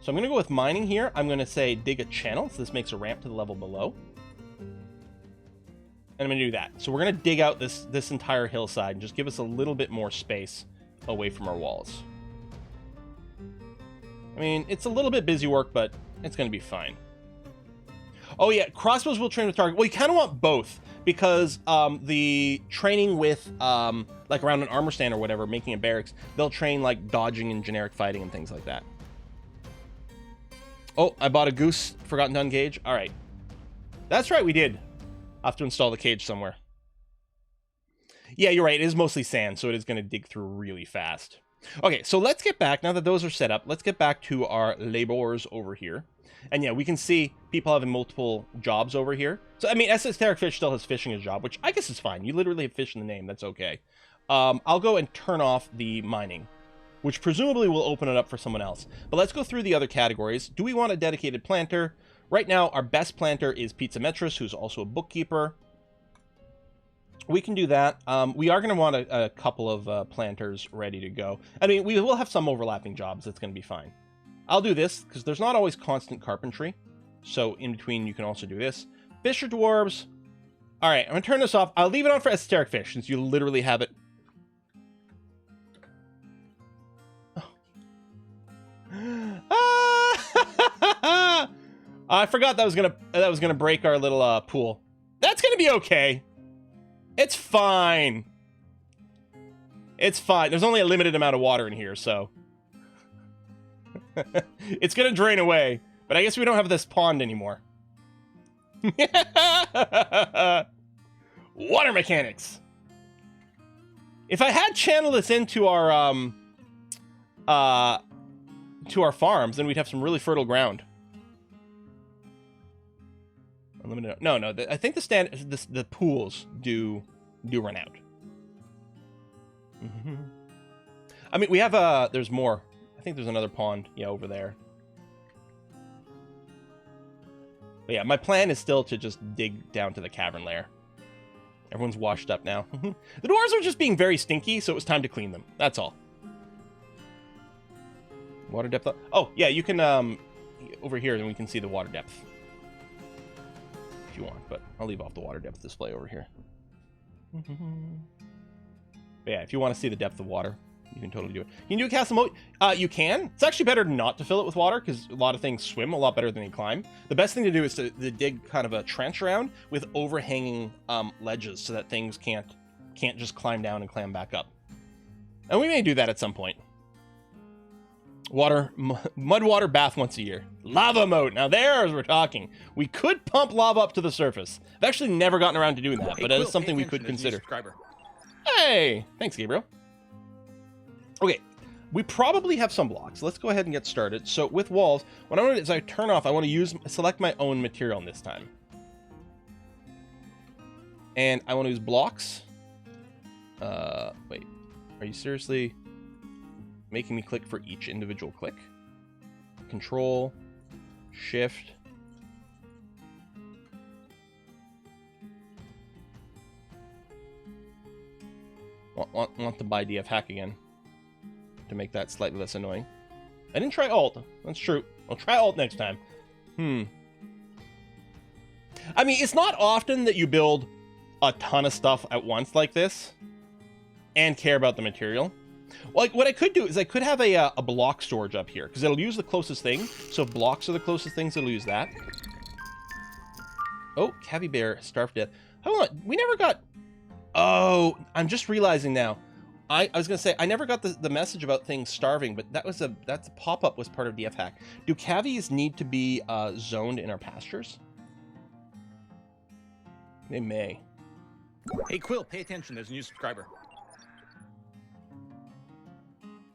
So I'm going to go with mining here. I'm going to say dig a channel, so this makes a ramp to the level below. And I'm going to do that. So we're going to dig out this entire hillside and just give us a little bit more space away from our walls. I mean, it's a little bit busy work, but it's going to be fine. Oh yeah, crossbows will train with target. Well, you kind of want both, because the training with, like around an armor stand or whatever, making a barracks, they'll train like dodging and generic fighting and things like that. Oh, I bought a goose, forgotten to ungage. All right. That's right, we did. I'll have to install the cage somewhere. Yeah, you're right, it is mostly sand, so it is going to dig through really fast. Okay, so let's get back, now that those are set up, let's get back to our laborers over here. And yeah, we can see people having multiple jobs over here. So, I mean, Esoteric Fish still has fishing as a job, which I guess is fine. You literally have fish in the name. That's okay. I'll go and turn off the mining, which presumably will open it up for someone else. But let's go through the other categories. Do we want a dedicated planter? Right now, our best planter is Pizza Metris, who's also a bookkeeper. We can do that. We are going to want a couple of planters ready to go. I mean, we will have some overlapping jobs. That's going to be fine. I'll do this, because there's not always constant carpentry. So in between, you can also do this. Fisher dwarves. All right, I'm going to turn this off. I'll leave it on for Esoteric Fish, since you literally have it. Oh. I forgot that was gonna break our little pool. That's gonna be okay. It's fine. It's fine. There's only a limited amount of water in here, so... It's gonna drain away, but I guess we don't have this pond anymore. Water mechanics. If I had channeled this into our farms, then we'd have some really fertile ground. Unlimited. No. I think the pools do run out. I mean, we have there's more. I think there's another pond, yeah, over there. But yeah, my plan is still to just dig down to the cavern lair. Everyone's washed up now. The dwarves are just being very stinky, so it was time to clean them. That's all. Water depth. Oh, yeah, you can, over here, then we can see the water depth. If you want, but I'll leave off the water depth display over here. But yeah, if you want to see the depth of water, you can totally do it. You can do a castle moat. You can. It's actually better not to fill it with water, because a lot of things swim a lot better than they climb. The best thing to do is to dig kind of a trench around with overhanging ledges, so that things can't just climb down and climb back up. And we may do that at some point. Mud water bath once a year. Lava moat. Now there's we're talking. We could pump lava up to the surface. I've actually never gotten around to doing that, but that is something we could consider. Hey, thanks, Gabriel. Okay, we probably have some blocks. Let's go ahead and get started. So with walls, what I want to do is I turn off. I want to select my own material this time, and I want to use blocks. Wait, are you seriously making me click for each individual click? Control, Shift. Want to buy DF hack again to make that slightly less annoying. I didn't try alt. That's true. I'll try alt next time. I mean, it's not often that you build a ton of stuff at once like this and care about the material. Like, what I could do is I could have a block storage up here, because it'll use the closest thing. So if blocks are the closest things, it'll use that. Oh, Cavi Bear starved to death. Hold on, we never got... Oh, I'm just realizing now. I was going to say, I never got the message about things starving, but that's a pop-up was part of DF hack. Do cavies need to be zoned in our pastures? They may. Hey, Quill, pay attention. There's a new subscriber.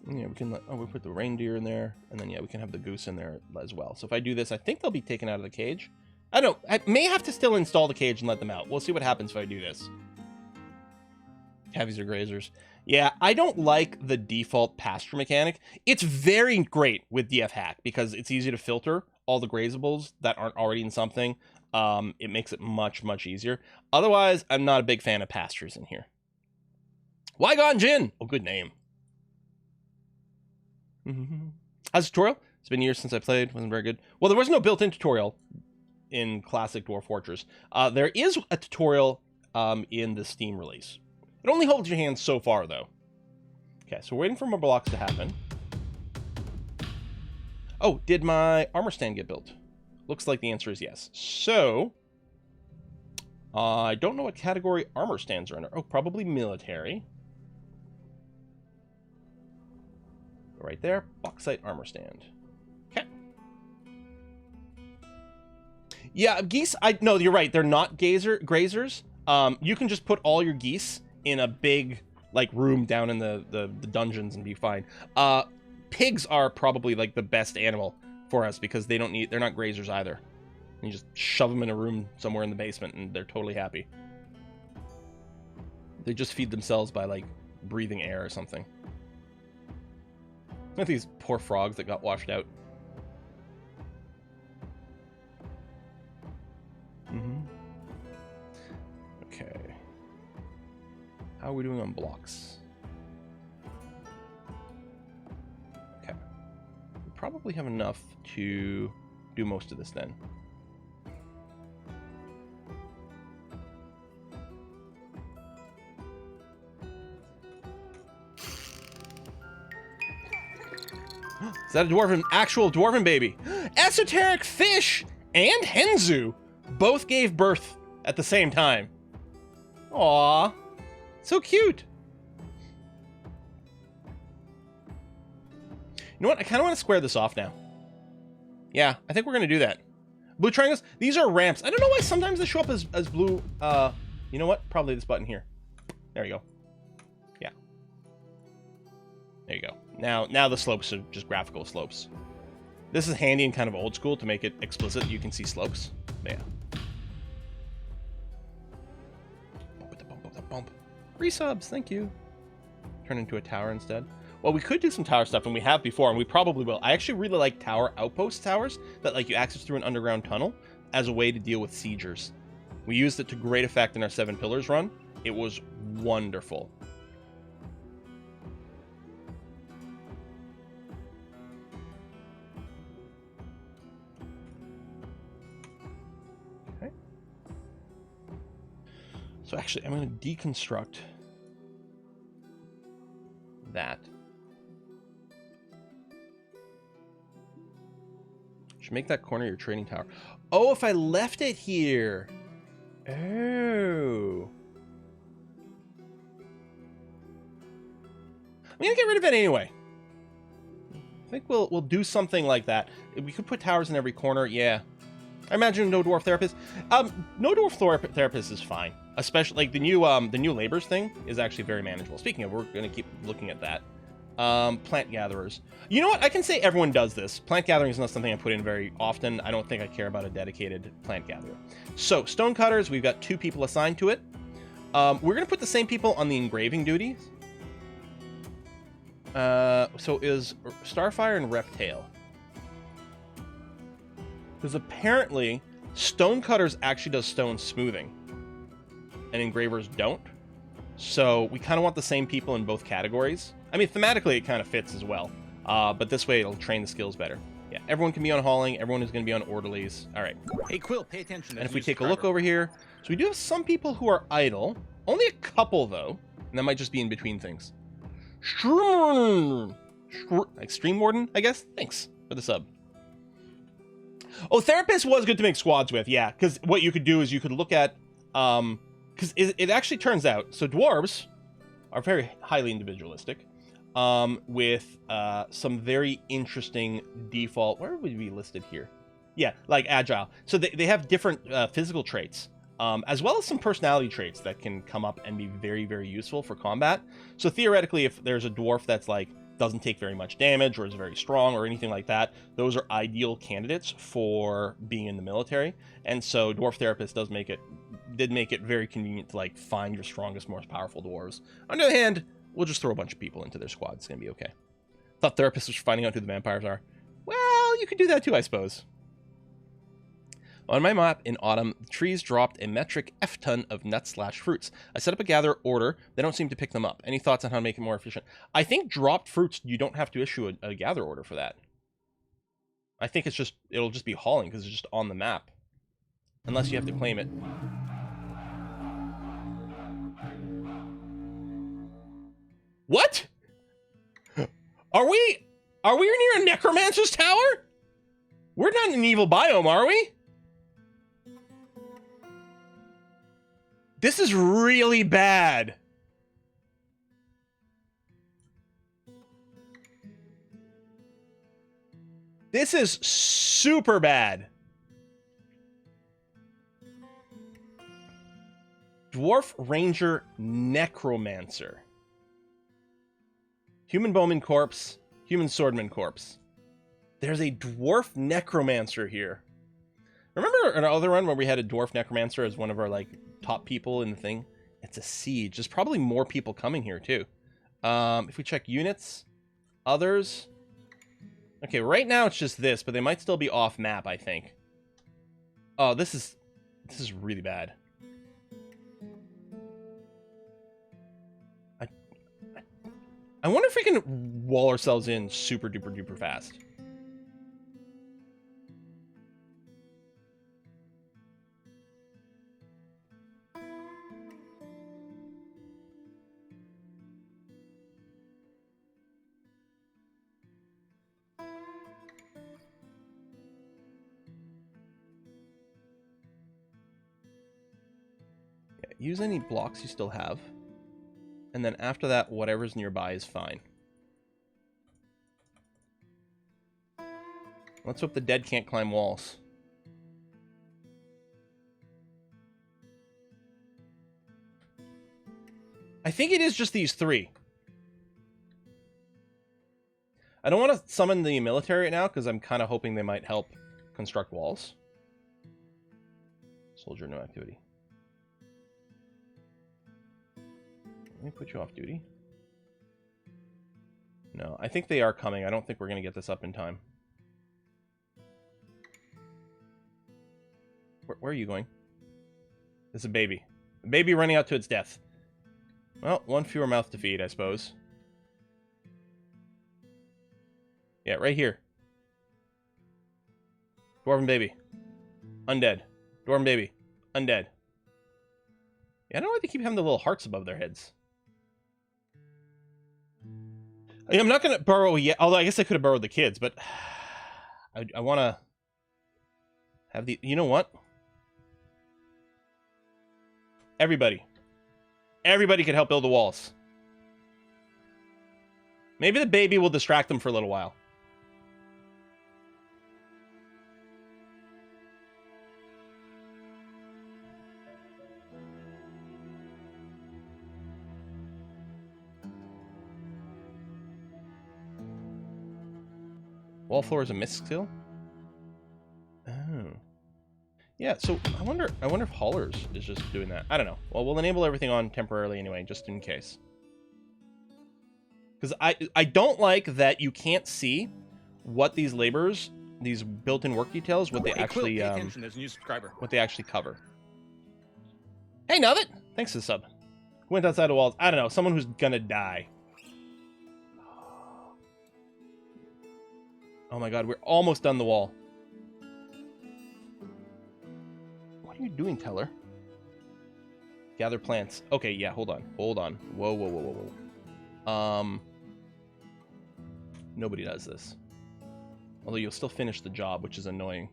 Yeah, we can we put the reindeer in there, and then, yeah, we can have the goose in there as well. So if I do this, I think they'll be taken out of the cage. I don't know. I may have to still install the cage and let them out. We'll see what happens if I do this. Cavies are grazers. Yeah, I don't like the default pasture mechanic. It's very great with DF hack because it's easy to filter all the grazables that aren't already in something. It makes it much, much easier. Otherwise, I'm not a big fan of pastures in here. Wygon Jin! Oh, good name. How's the tutorial? It's been years since I played. Wasn't very good. Well, there was no built-in tutorial in classic Dwarf Fortress. There is a tutorial in the Steam release. It only holds your hand so far, though. Okay, so we're waiting for more blocks to happen. Oh, did my armor stand get built? Looks like the answer is yes. So, I don't know what category armor stands are under. Oh, probably military. Right there, bauxite armor stand. Okay. Yeah, geese, no, you're right. They're not grazers. You can just put all your geese in a big, like, room down in the dungeons and be fine. Pigs are probably, like, the best animal for us because they're not grazers either. You just shove them in a room somewhere in the basement and they're totally happy. They just feed themselves by, like, breathing air or something. Look at these poor frogs that got washed out. Okay. How are we doing on blocks? Okay. We probably have enough to do most of this then. Is that a actual dwarven baby? Esoteric fish and Henzu both gave birth at the same time. Aww. So cute. You know what? I kind of want to square this off now. Yeah, I think we're going to do that. Blue triangles. These are ramps. I don't know why sometimes they show up as blue. You know what? Probably this button here. There you go. Yeah. There you go. Now the slopes are just graphical slopes. This is handy and kind of old school to make it explicit. You can see slopes. But yeah. Bump. Resubs, thank you. Turn into a tower instead. Well, we could do some tower stuff, and we have before, and we probably will. I actually really like tower outpost towers that like you access through an underground tunnel as a way to deal with siegers. We used it to great effect in our 7 Pillars run. It was wonderful. Okay. So actually, I'm going to deconstruct that. Should make that corner your trading tower. Oh, if I left it here. Oh. I'm gonna get rid of it anyway. I think we'll do something like that. We could put towers in every corner. Yeah. I imagine no dwarf therapist. No dwarf therapist is fine. Especially like the new labors thing is actually very manageable. Speaking of, we're gonna keep looking at that. Plant gatherers. You know what? I can say everyone does this. Plant gathering is not something I put in very often. I don't think I care about a dedicated plant gatherer. So, stone cutters, we've got 2 people assigned to it. We're going to put the same people on the engraving duties. So is Starfire and Reptile. Because apparently, stone cutters actually does stone smoothing. And engravers don't. So we kind of want the same people in both categories. I mean, thematically, it kind of fits as well. But this way, it'll train the skills better. Yeah, everyone can be on hauling. Everyone is going to be on orderlies. All right. Hey, Quill, pay attention. And if we take a look over here, so we do have some people who are idle. Only a couple, though. And that might just be in between things. Extreme Warden, I guess? Thanks for the sub. Oh, Therapist was good to make squads with, yeah. Because what you could do is you could look at... Because it actually turns out... So dwarves are very highly individualistic. With some very interesting default... Where would we be listed here? Yeah, like agile. So they have different physical traits. As well as some personality traits that can come up and be very, very useful for combat. So theoretically, if there's a dwarf that's like doesn't take very much damage or is very strong or anything like that, those are ideal candidates for being in the military. And so Dwarf Therapist did make it very convenient to like find your strongest, most powerful dwarves. On the other hand, we'll just throw a bunch of people into their squad. It's gonna be okay. Thought Therapist was finding out who the vampires are. Well, you could do that too, I suppose. On my map in autumn, the trees dropped a metric F-ton of nuts/fruits. I set up a gather order. They don't seem to pick them up. Any thoughts on how to make it more efficient? I think dropped fruits, you don't have to issue a gather order for that. I think it'll just be hauling because it's just on the map. Unless you have to claim it. What? Are we near a Necromancer's tower? We're not in an evil biome, are we? This is really bad. This is super bad. Dwarf Ranger Necromancer. Human Bowman Corpse. Human Swordman Corpse. There's a Dwarf Necromancer here. Remember another one where we had a Dwarf Necromancer as one of our, like, top people in the thing? It's a siege. There's probably more people coming here, too. If we check units, others... Okay, right now it's just this, but they might still be off map, I think. Oh, this is really bad. I wonder if we can wall ourselves in super duper duper fast. Use any blocks you still have. And then after that, whatever's nearby is fine. Let's hope the dead can't climb walls. I think it is just these three. I don't want to summon the military right now because I'm kind of hoping they might help construct walls. Soldier, no activity. Let me put you off duty. No, I think they are coming. I don't think we're going to get this up in time. Where are you going? It's a baby. A baby running out to its death. Well, one fewer mouth to feed, I suppose. Yeah, right here. Dwarven baby. Undead. Dwarven baby. Undead. Yeah, I don't know why they keep having the little hearts above their heads. I'm not going to burrow yet, although I guess I could have burrowed the kids, but I want to have the... You know what? Everybody. Everybody can help build the walls. Maybe the baby will distract them for a little while. Wall floor is a misc skill? Oh. Yeah, so I wonder if Haulers is just doing that. I don't know. Well, we'll enable everything on temporarily anyway, just in case. Because I don't like that you can't see what these laborers, these built-in work details, what they actually There's a new subscriber. what they actually cover. Hey, Nuvit! Thanks for the sub. Who went outside the walls? I don't know. Someone who's gonna die. Oh my god, we're almost done the wall. What are you doing, Teller? Gather plants. Okay, yeah, hold on. Hold on. Whoa, whoa, whoa, whoa, whoa. Nobody does this. Although you'll still finish the job, which is annoying.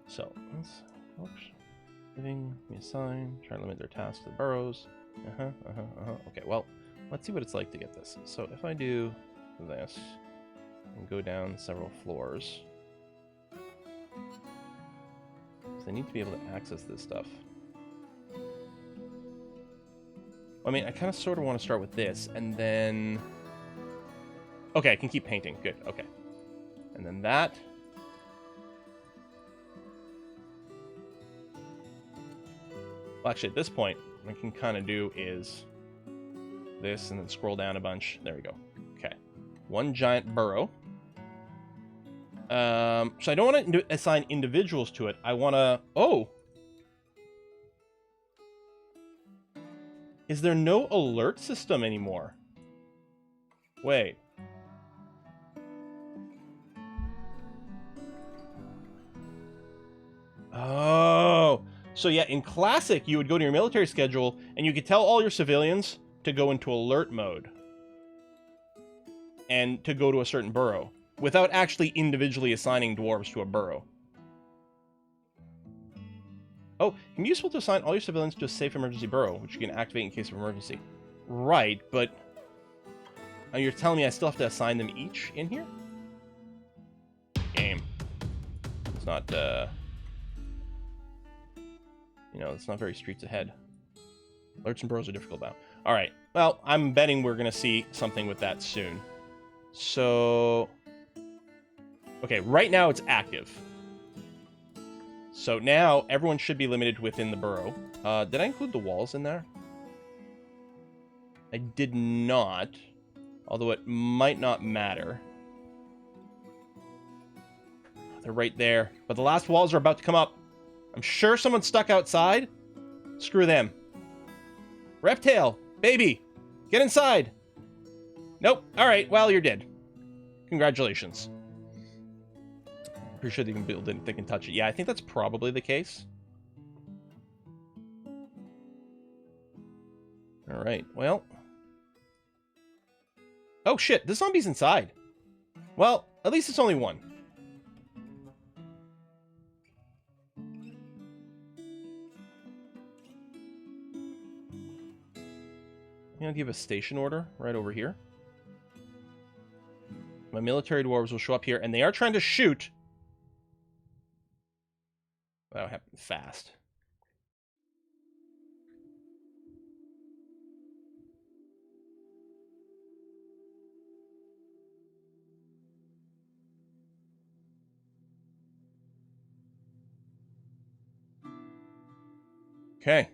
So, let's... Living, me a sign, try to limit their tasks to the burrows. Okay, well, let's see what it's like to get this. So if I do this and go down several floors, so they need to be able to access this stuff. I mean, I kind of sort of want to start with this, and then... Okay, I can keep painting. Good, okay. And then that... Well, actually, at this point, what I can kind of do is this and then scroll down a bunch. There we go. Okay. One giant burrow. So I don't want to assign individuals to it. I want to... Oh! Is there no alert system anymore? Wait. Oh! So yeah, in Classic, you would go to your military schedule, and you could tell all your civilians to go into alert mode. And to go to a certain burrow, without actually individually assigning dwarves to a burrow. Oh, it can be useful to assign all your civilians to a safe emergency burrow, which you can activate in case of emergency. Right, but... you're telling me I still have to assign them each in here? Game. It's not, you know, it's not very streets ahead. Alerts and burrows are difficult now. Alright, well, I'm betting we're going to see something with that soon. So... Okay, right now it's active. So now everyone should be limited within the burrow. Did I include the walls in there? I did not. Although it might not matter. They're right there. But the last walls are about to come up. I'm sure someone's stuck outside. Screw them. Reptile, baby, get inside. Nope. All right. Well, you're dead. Congratulations. Pretty sure they can build it. They can touch it. Yeah, I think that's probably the case. All right. Well. Oh shit! The zombie's inside. Well, at least it's only one. I'm gonna give a station order right over here. My military dwarves will show up here, and they are trying to shoot. That'll happen fast. Okay.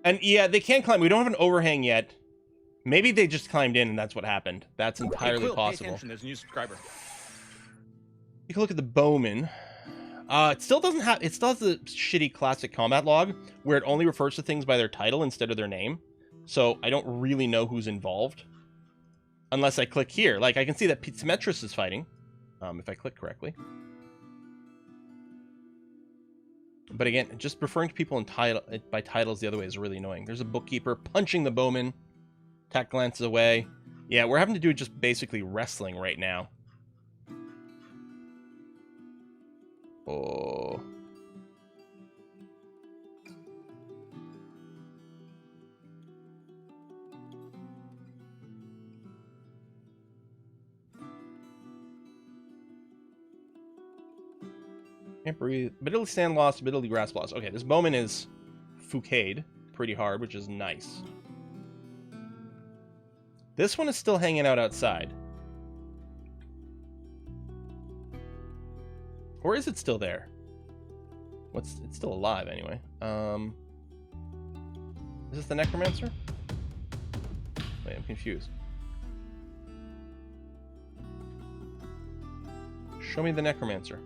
And yeah, they can climb. We don't have an overhang yet. Maybe they just climbed in and that's what happened. That's entirely possible. Pay attention, there's a new subscriber. You can look at the bowman. It still doesn't have. It still has the shitty classic combat log where it only refers to things by their title instead of their name. So I don't really know who's involved unless I click here. Like I can see that Pizzimetris is fighting, if I click correctly. But again, just referring to people by titles the other way is really annoying. There's a bookkeeper punching the bowman. Tack glances away. Yeah, we're having to do just basically wrestling right now. Oh. Can't breathe. Bitterly stand lost, bitterly grasp lost. Okay, this bowman is Foucade pretty hard, which is nice. This one is still hanging out outside. Or is it still there? It's still alive anyway. Is this the Necromancer? Wait, I'm confused. Show me the Necromancer.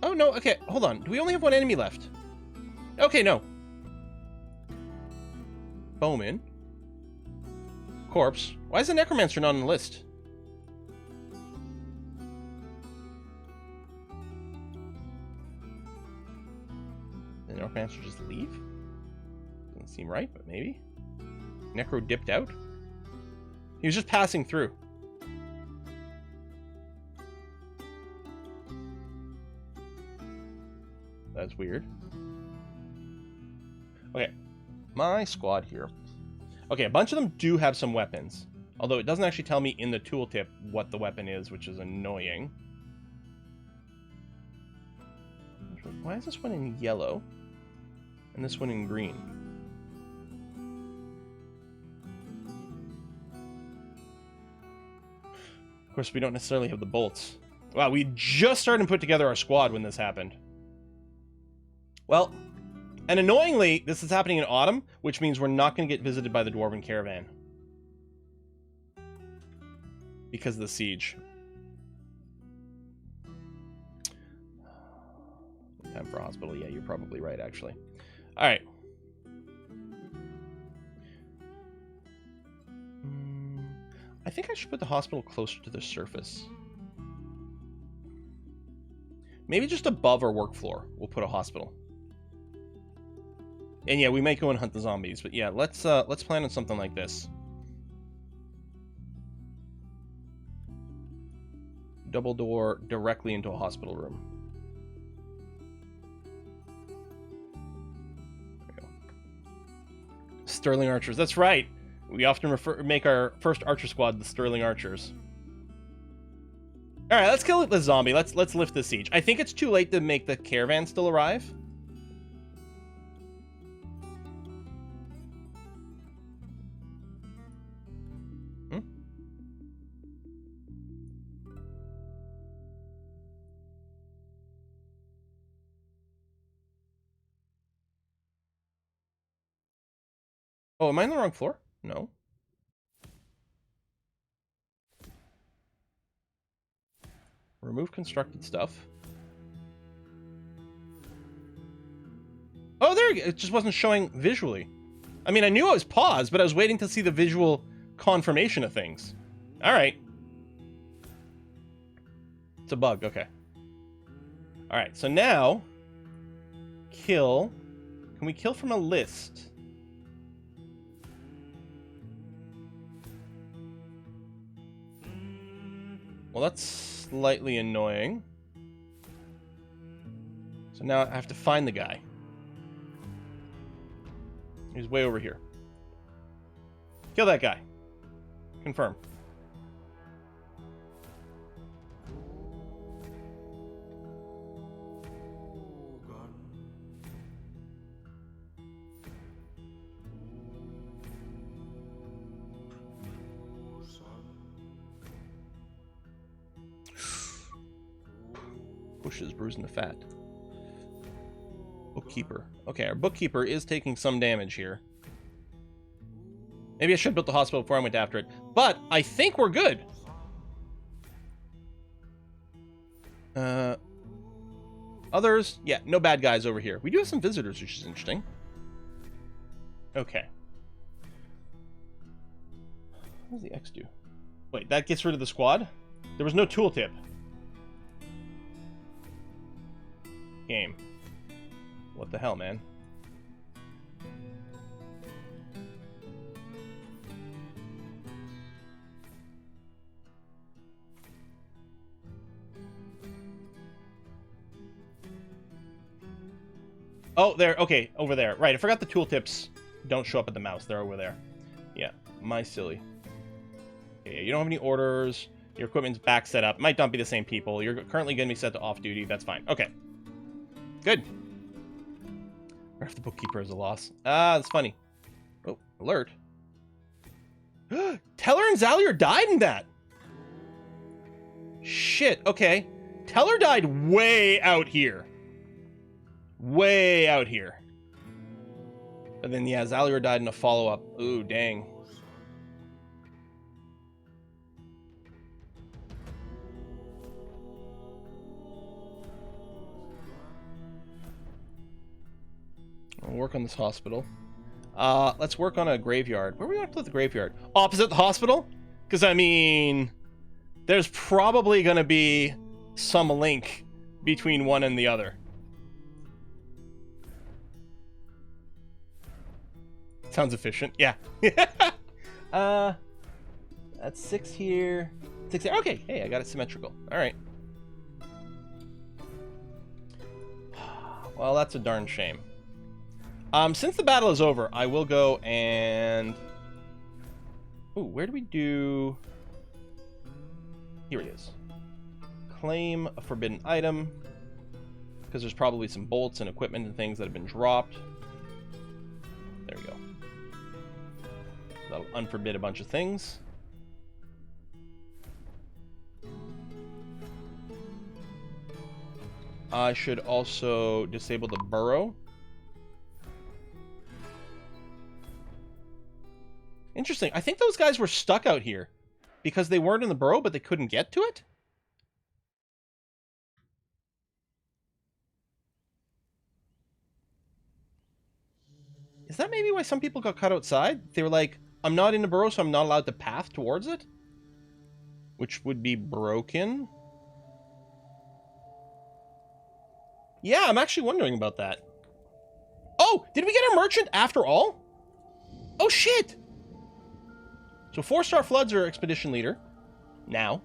Oh, no. Okay, hold on. Do we only have one enemy left? Okay, no. Bowman. Corpse. Why is the Necromancer not on the list? Did the Necromancer just leave? Doesn't seem right, but maybe. Necro dipped out? He was just passing through. That's weird. Okay. My squad here. Okay, a bunch of them do have some weapons. Although it doesn't actually tell me in the tooltip what the weapon is, which is annoying. Why is this one in yellow? And this one in green? Of course, we don't necessarily have the bolts. Wow, we just started to put together our squad when this happened. Well, and annoyingly, this is happening in autumn, which means we're not going to get visited by the Dwarven caravan. Because of the siege. Time for a hospital. Yeah, you're probably right, actually. Alright. I think I should put the hospital closer to the surface. Maybe just above our work floor, we'll put a hospital. And yeah, we might go and hunt the zombies, but yeah, let's plan on something like this. Double door directly into a hospital room. There we go. Sterling Archers, that's right. We often make our first Archer squad the Sterling Archers. All right, let's kill the zombie. Let's lift the siege. I think it's too late to make the caravan still arrive. Oh, am I on the wrong floor? No. Remove constructed stuff. Oh, there you go. It just wasn't showing visually. I mean, I knew I was paused, but I was waiting to see the visual confirmation of things. All right. It's a bug. Okay. All right. So now, kill. Can we kill from a list? Well, that's slightly annoying. So now I have to find the guy. He's way over here. Kill that guy. Confirm. Bushes bruising the fat. Bookkeeper. Okay, our bookkeeper is taking some damage here. Maybe I should have built the hospital before I went after it. But I think we're good. Others? Yeah, no bad guys over here. We do have some visitors, which is interesting. Okay. What does the X do? Wait, that gets rid of the squad? There was no tooltip. Game. What the hell, man? Oh, there. Okay, over there. Right, I forgot the tooltips don't show up at the mouse. They're over there. Yeah, my silly. Okay, you don't have any orders. Your equipment's back set up. Might not be the same people. You're currently going to be set to off-duty. That's fine. Okay. Good. Or if the bookkeeper is a loss. Ah, that's funny. Oh, alert. Teller and Zalier died in that. Shit, okay. Teller died way out here. Way out here. But then, yeah, Zalier died in a follow-up. Ooh, dang. We'll work on this hospital. Let's work on a graveyard. Where do we want to put the graveyard? Opposite the hospital? Because, I mean, there's probably going to be some link between one and the other. Sounds efficient. Yeah. That's 6 here. 6 here. Okay. Hey, I got it symmetrical. All right. Well, that's a darn shame. Since the battle is over, I will go and... Ooh, where do we do... Here it is. Claim a forbidden item. Because there's probably some bolts and equipment and things that have been dropped. There we go. That'll unforbid a bunch of things. I should also disable the burrow. Interesting. I think those guys were stuck out here because they weren't in the burrow, but they couldn't get to it. Is that maybe why some people got cut outside? They were like, I'm not in the burrow, so I'm not allowed to path towards it? Which would be broken. Yeah, I'm actually wondering about that. Oh, did we get a merchant after all? Oh, shit! So 4-star Floods are expedition leader. Now.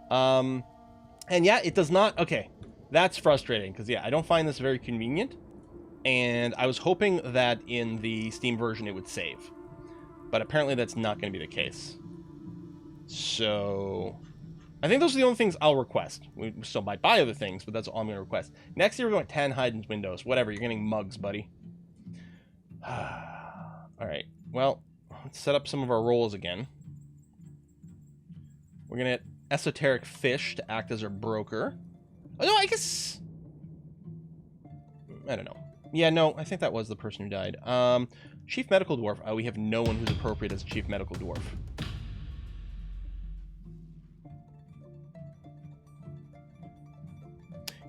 And yeah, it does not... Okay, that's frustrating, because yeah, I don't find this very convenient. And I was hoping that in the Steam version it would save. But apparently that's not going to be the case. So... I think those are the only things I'll request. We still might buy other things, but that's all I'm going to request. Next year we're going 10 hide windows. Whatever, you're getting mugs, buddy. Alright, well, let's set up some of our roles again. We're going to get Esoteric Fish to act as our broker. Oh, no, I guess... I don't know. Yeah, no, I think that was the person who died. Chief Medical Dwarf. Oh, we have no one who's appropriate as Chief Medical Dwarf.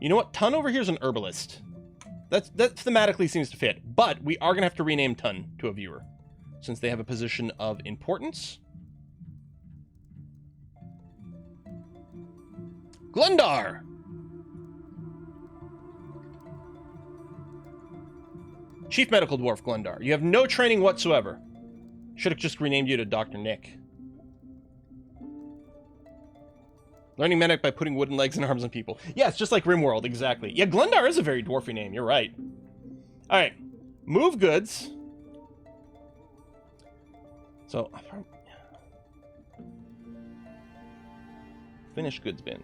You know what? Tun over here is an herbalist. That thematically seems to fit. But we are going to have to rename Tun to a viewer, since they have a position of importance. Glundar! Chief Medical Dwarf Glundar. You have no training whatsoever. Should have just renamed you to Dr. Nick. Learning medic by putting wooden legs and arms on people. Yeah, it's just like Rimworld, exactly. Yeah, Glundar is a very dwarfy name, you're right. Alright. Move goods. So... Finish goods bin.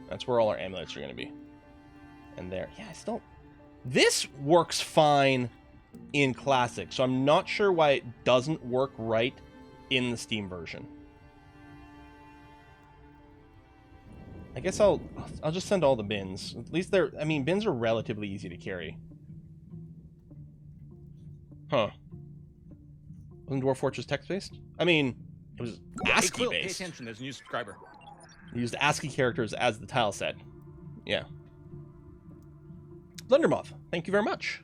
That's where all our amulets are going to be. And there. Yeah, I still... This works fine in Classic, so I'm not sure why it doesn't work right in the Steam version. I guess I'll just send all the bins. At least they're... I mean, bins are relatively easy to carry. Huh. Wasn't Dwarf Fortress text-based? I mean, it was ASCII-based. Pay attention, there's a new subscriber. They used ASCII characters as the tile set. Yeah. Blundermoth, thank you very much.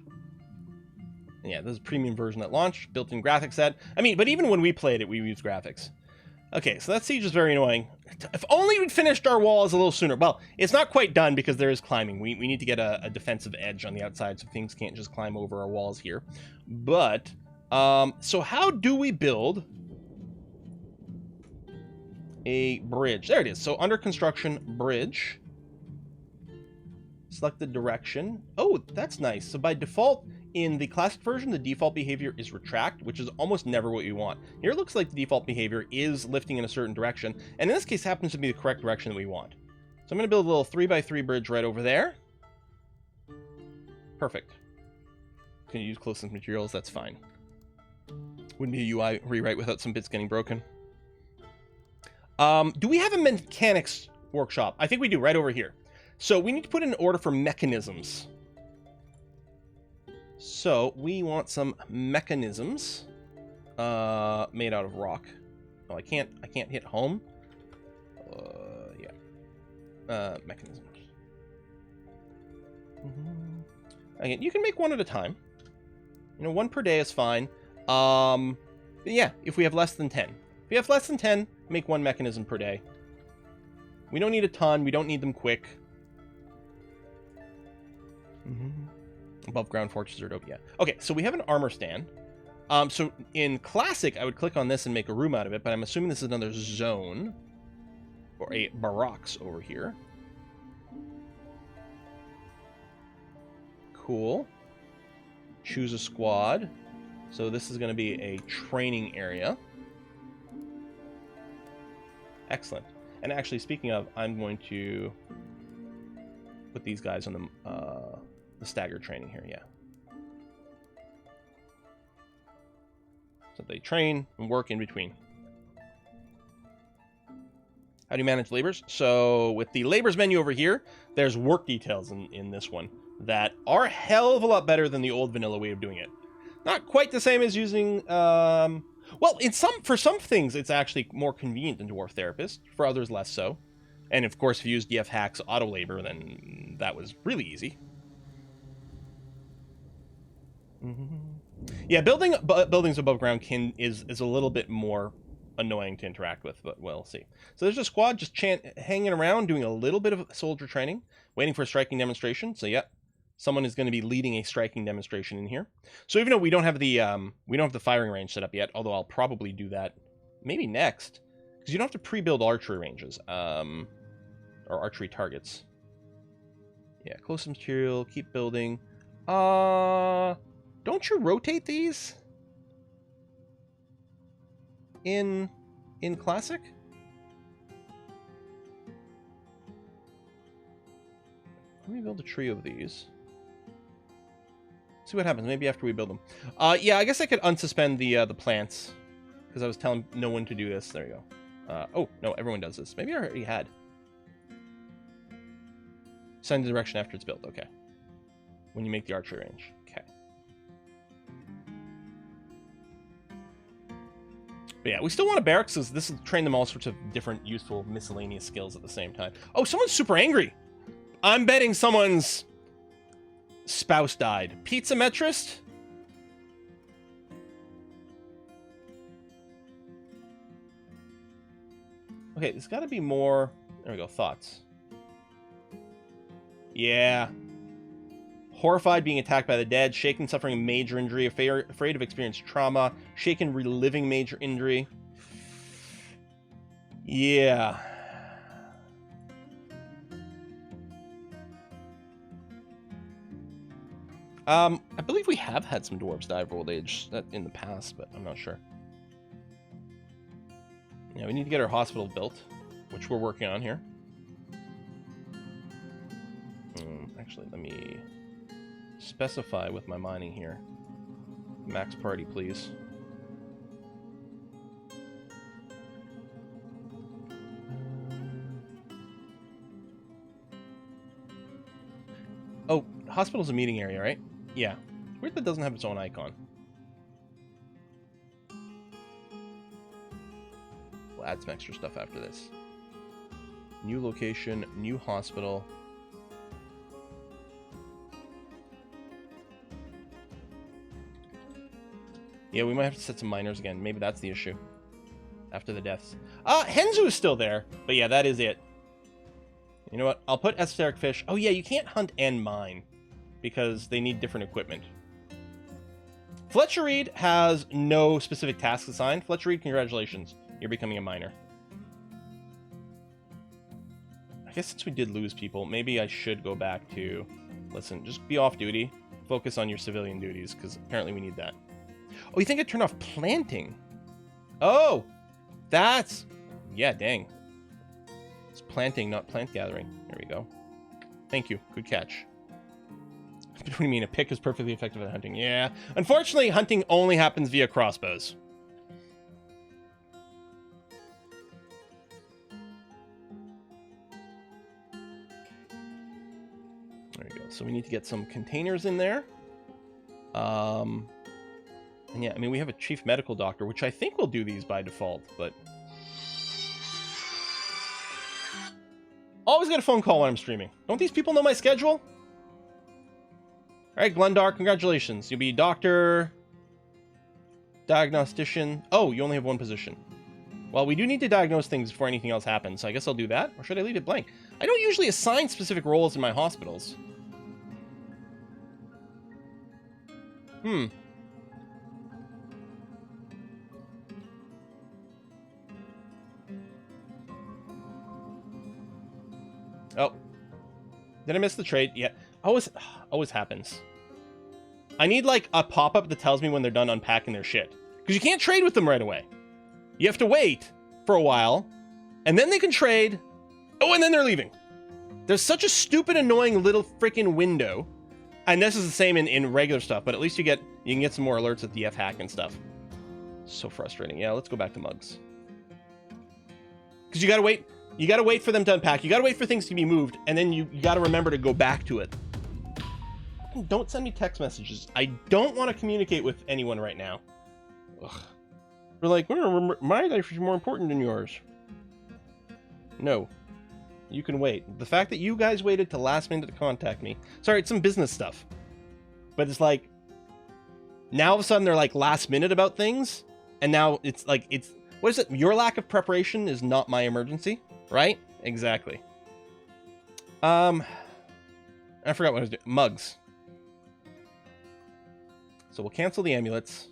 And yeah, this is a premium version at launch, built-in graphics set. I mean, but even when we played it, we used graphics. Okay, so that siege is very annoying. If only we'd finished our walls a little sooner. Well, it's not quite done because there is climbing. We need to get a defensive edge on the outside so things can't just climb over our walls here. But, so how do we build a bridge? There it is. So under construction, bridge. Select the direction. Oh, that's nice. So by default, in the classic version, the default behavior is retract, which is almost never what you want. Here it looks like the default behavior is lifting in a certain direction, and in this case happens to be the correct direction that we want. So I'm going to build a little 3x3 bridge right over there. Perfect. Can you use closest materials? That's fine. Wouldn't be a UI rewrite without some bits getting broken. Do we have a mechanics workshop? I think we do, right over here. So we need to put in an order for mechanisms. So we want some mechanisms made out of rock. Oh, I can't hit home. Yeah. Mechanisms. Again, you can make one at a time. You know, 1 per day is fine. Yeah, if we have less than 10. If we have less than 10, make 1 mechanism per day. We don't need a ton. We don't need them quick. Above ground fortresses are dope, yeah. Okay, so we have an armor stand. So in Classic, I would click on this and make a room out of it, but I'm assuming this is another zone. Or a barracks over here. Cool. Choose a squad. So this is going to be a training area. Excellent. And actually, speaking of, I'm going to put these guys on the stagger training here, yeah. So they train and work in between. How do you manage labors? So with the labors menu over here, there's work details in this one that are a hell of a lot better than the old vanilla way of doing it. Not quite the same as using, well, for some things, it's actually more convenient than Dwarf Therapist. For others, less so. And of course, if you use DF Hack's auto labor, then that was really easy. Yeah, buildings above ground is a little bit more annoying to interact with, but we'll see. So there's a squad just hanging around, doing a little bit of soldier training, waiting for a striking demonstration. So yeah, someone is going to be leading a striking demonstration in here. So even though we don't have the firing range set up yet, although I'll probably do that maybe next, because you don't have to pre-build archery ranges or archery targets. Yeah, close material, keep building. Don't you rotate these in Classic? Let me build a tree of these. See what happens. Maybe after we build them. Yeah, I guess I could unsuspend the plants because I was telling no one to do this. There you go. Oh no, everyone does this. Maybe I already had. Send the direction after it's built. Okay. When you make the archery range. Okay. But yeah, we still want a barracks because this will train them all sorts of different useful miscellaneous skills at the same time. Oh, someone's super angry. I'm betting someone's spouse died. Pizzametrist? Okay, there's got to be more. There we go. Thoughts. Yeah. Horrified being attacked by the dead, shaken suffering major injury, afraid of experienced trauma, shaken reliving major injury. Yeah. I believe we have had some dwarves die of old age in the past, but I'm not sure. Yeah, we need to get our hospital built, which we're working on here. Actually, let me specify with my mining here. Max party, please. Oh, hospital's a meeting area, right? Yeah. It's weird that doesn't have its own icon. We'll add some extra stuff after this. New location, new hospital. Yeah, we might have to set some miners again. Maybe that's the issue. After the deaths. Henzu is still there. But yeah, that is it. You know what? I'll put esoteric fish. Oh yeah, you can't hunt and mine. Because they need different equipment. Fletcher Reed has no specific tasks assigned. Fletcher Reed, congratulations. You're becoming a miner. I guess since we did lose people, maybe I should go back to... Listen, just be off duty. Focus on your civilian duties, because apparently we need that. Oh, you think I turned off planting? Oh! That's... Yeah, dang. It's planting, not plant gathering. There we go. Thank you. Good catch. What do you mean? A pick is perfectly effective at hunting. Yeah. Unfortunately, hunting only happens via crossbows. There we go. So we need to get some containers in there. And yeah, I mean, we have a chief medical doctor, which I think will do these by default, but... Always get a phone call when I'm streaming. Don't these people know my schedule? All right, Glendar, congratulations. You'll be doctor, diagnostician. Oh, you only have one position. Well, we do need to diagnose things before anything else happens, so I guess I'll do that. Or should I leave it blank? I don't usually assign specific roles in my hospitals. Oh. Did I miss the trade? Yeah. Always happens. I need, like, a pop-up that tells me when they're done unpacking their shit. Because you can't trade with them right away. You have to wait for a while, and then they can trade. Oh, and then they're leaving. There's such a stupid, annoying little freaking window. And this is the same in regular stuff, but at least you can get some more alerts at the F-hack and stuff. So frustrating. Yeah, let's go back to mugs. Because you gotta wait. You gotta wait for them to unpack. You gotta wait for things to be moved, and then you gotta remember to go back to it. Don't send me text messages. I don't want to communicate with anyone right now. Ugh. They're like, my life is more important than yours. No. You can wait. The fact that you guys waited to last minute to contact me. Sorry, it's some business stuff. But it's like, now all of a sudden they're like last minute about things. And now it's like, what is it? Your lack of preparation is not my emergency, right? Exactly. I forgot what I was doing. Mugs. So we'll cancel the amulets.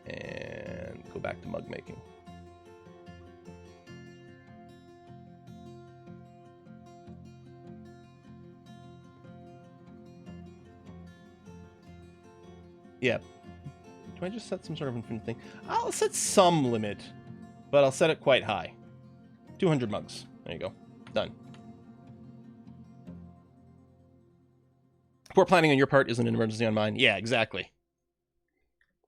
And go back to mug making. Yeah. Do I just set some sort of infinite thing? I'll set some limit, but I'll set it quite high. 200 mugs. There you go. Done. Poor planning on your part isn't an emergency on mine. Yeah, exactly.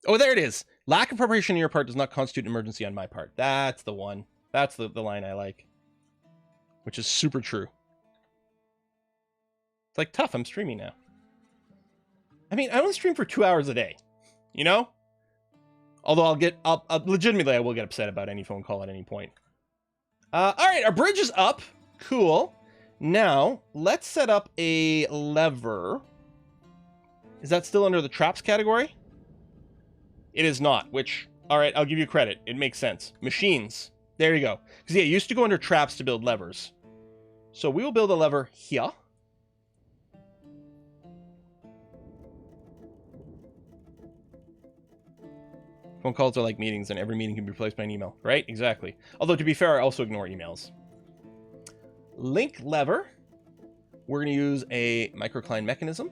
Oh, there it is. Lack of preparation on your part does not constitute an emergency on my part. That's the one. That's the line I like. Which is super true. It's like, tough, I'm streaming now. I mean, I only stream for 2 hours a day. You know? Although I'll legitimately, I will get upset about any phone call at any point. Alright, our bridge is up. Cool. Now, let's set up a lever. Is that still under the traps category? It is not, which, alright, I'll give you credit. It makes sense. Machines. There you go. Because, yeah, it used to go under traps to build levers. So we will build a lever here. Phone calls are like meetings, and every meeting can be replaced by an email. Right? Exactly. Although, to be fair, I also ignore emails. Link lever. We're going to use a microcline mechanism.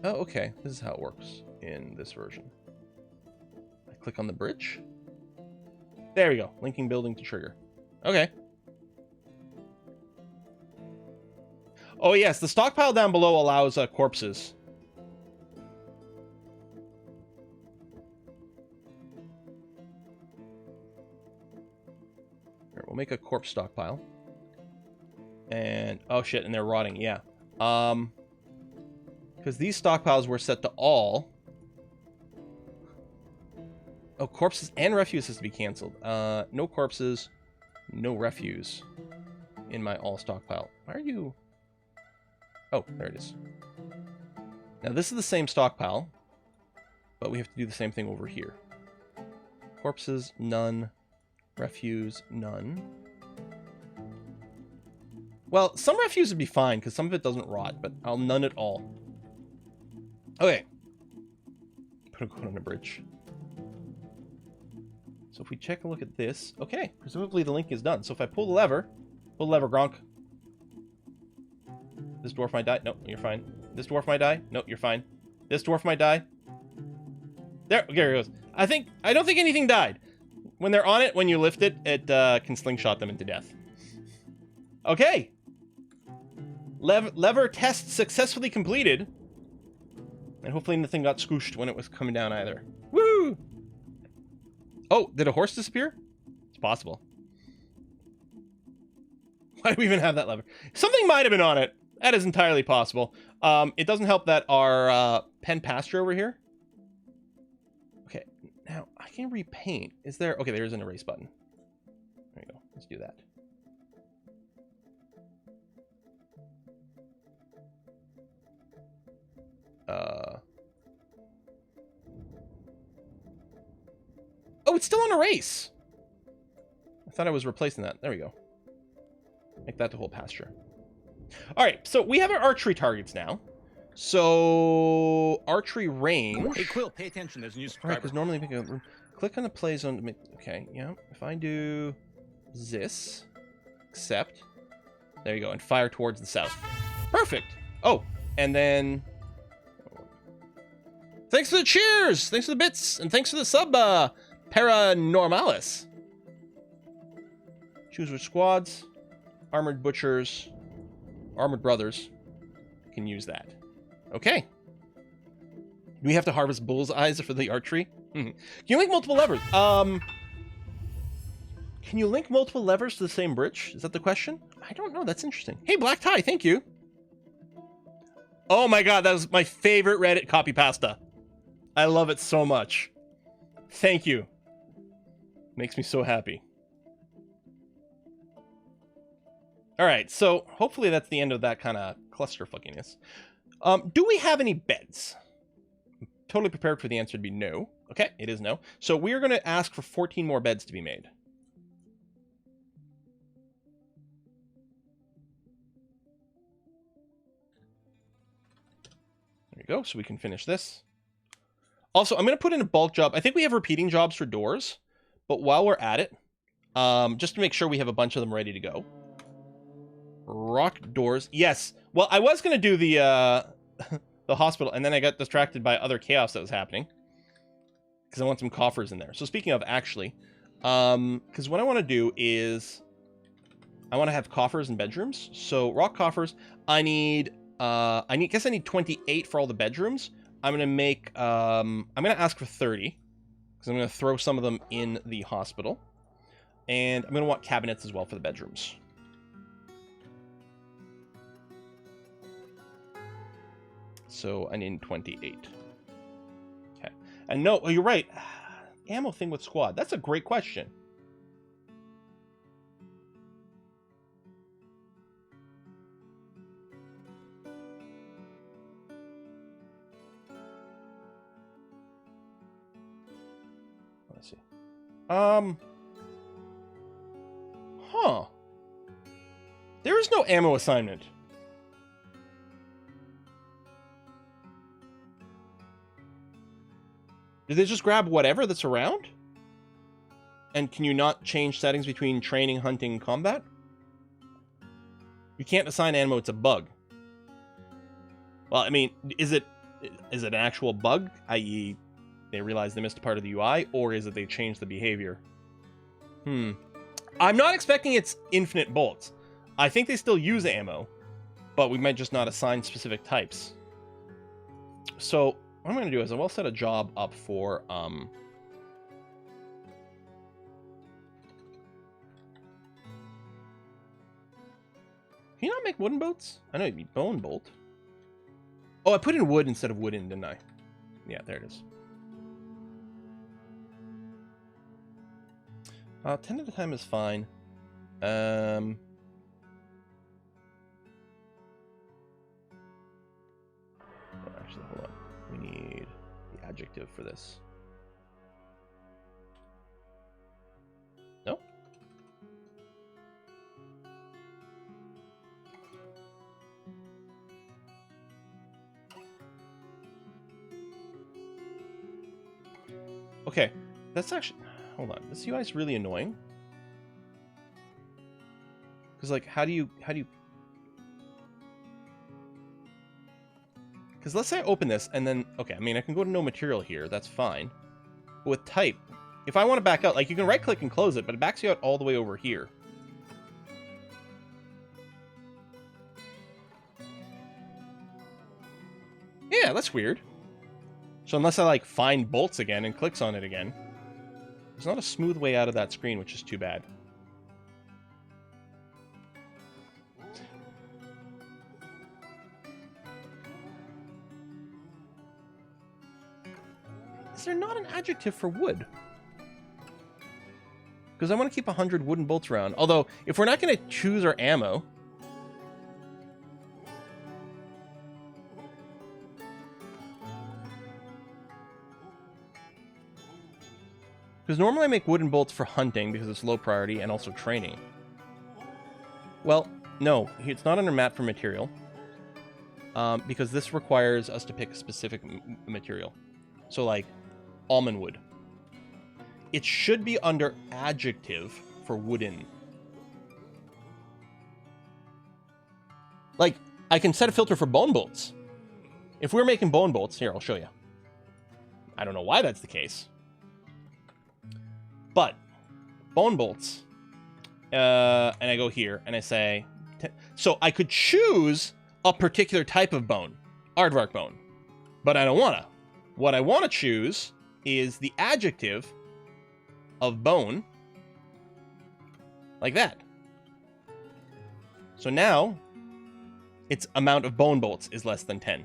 Oh, okay. This is how it works in this version. I click on the bridge. There we go. Linking building to trigger. Okay. Oh, yes. The stockpile down below allows corpses. Here, we'll make a corpse stockpile. And, oh shit, and they're rotting. Yeah. Because these stockpiles were set to all. Oh, corpses and refuse has to be canceled. No corpses, no refuse in my all stockpile. Why are you... Oh, there it is. Now, this is the same stockpile, but we have to do the same thing over here. Corpses, none. Refuse, none. Well, some refuse would be fine, because some of it doesn't rot, but I'll none it all. Okay. Put a code on a bridge. So if we check a look at this, okay, presumably the link is done. So if I pull the lever, Gronk. This dwarf might die. Nope, you're fine. This dwarf might die. Nope, you're fine. This dwarf might die. There he goes. I don't think anything died. When they're on it, when you lift it, it can slingshot them into death. Okay. Lever test successfully completed. And hopefully nothing got squished when it was coming down either. Woo! Oh, did a horse disappear? It's possible. Why do we even have that lever? Something might have been on it. That is entirely possible. It doesn't help that our pen pasture over here. Okay, Now, I can repaint. Is there... Okay, there's an erase button. There you go. Let's do that. Oh, it's still on erase! I thought I was replacing that. There we go. Make that the whole pasture. Alright, so we have our archery targets now. So, archery range. Hey, Quill, pay attention. There's a new Alright, subscriber. because normally we can click on the play zone to make... Okay, yeah. If I do this, accept. There you go, and fire towards the south. Perfect! Oh, and then... Thanks for the cheers! Thanks for the bits! And thanks for the sub, Paranormalis. Choose which squads. Armored Butchers. Armored Brothers. Can use that. Okay. Do we have to harvest bull's eyes for the archery? Can you link multiple levers? Can you link multiple levers to the same bridge? Is that the question? I don't know. That's interesting. Hey, Black Tie, thank you. Oh my god, that was my favorite Reddit copy pasta. I love it so much. Thank you. Makes me so happy. Alright, so hopefully that's the end of that kind of clusterfuckiness. Do we have any beds? I'm totally prepared for the answer to be no. Okay, it is no. So we're going to ask for 14 more beds to be made. There we go, so we can finish this. Also, I'm going to put in a bulk job. I think we have repeating jobs for doors, but while we're at it, just to make sure we have a bunch of them ready to go. Rock doors. Yes. Well, I was going to do the the hospital, and then I got distracted by other chaos that was happening. Because I want some coffers in there. So speaking of, actually, because what I want to do is I want to have coffers in bedrooms. So rock coffers, I need 28 for all the bedrooms. I'm going to make, I'm going to ask for 30. Because I'm going to throw some of them in the hospital. And I'm going to want cabinets as well for the bedrooms. So I need 28. Okay. And no, you're right. Ammo thing with squad. That's a great question. Let's see. Huh. There is no ammo assignment. Did they just grab whatever that's around? And can you not change settings between training, hunting, combat? You can't assign ammo, it's a bug. Well, I mean, is it an actual bug, i.e. they realized they missed a part of the UI, or is it they changed the behavior? I'm not expecting it's infinite bolts. I think they still use ammo, but we might just not assign specific types. So what I'm going to do is I will set a job up for, Can you not make wooden bolts? I know it'd be bone bolt. Oh, I put in wood instead of wooden, didn't I? Yeah, there it is. 10 at a time is fine. Actually, hold on. We need the adjective for this. No? Okay, that's actually... Hold on, this UI is really annoying. Because, like, how do you... Because let's say I open this, and then... Okay, I mean, I can go to no material here, that's fine. But with type, if I want to back out, like, you can right-click and close it, but it backs you out all the way over here. Yeah, that's weird. So unless I, like, find bolts again and clicks on it again... There's not a smooth way out of that screen, which is too bad. Is there not an adjective for wood? Because I want to keep 100 wooden bolts around. Although, if we're not going to choose our ammo... Because normally I make wooden bolts for hunting because it's low priority and also training. Well, no, it's not under map for material. Because this requires us to pick a specific material. So like, almond wood. It should be under adjective for wooden. Like, I can set a filter for bone bolts. If we're making bone bolts, here, I'll show you. I don't know why that's the case. But, bone bolts. And I go here, and I say... So, I could choose a particular type of bone. Aardvark bone. But I don't want to. What I want to choose is the adjective of bone, like that. So now, its amount of bone bolts is less than 10.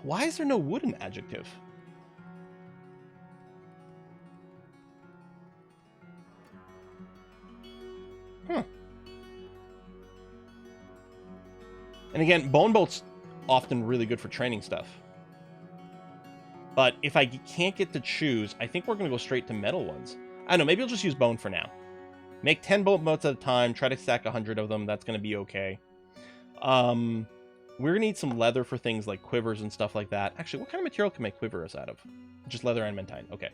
Why is there no wooden adjective? And again, bone bolts often really good for training stuff. But if I can't get to choose, I think we're going to go straight to metal ones. I don't know, maybe I'll just use bone for now. Make 10 bone bolts at a time, try to stack 100 of them, that's going to be okay. We're going to need some leather for things like quivers and stuff like that. Actually, what kind of material can make quivers out of? Just leather and mentine, okay.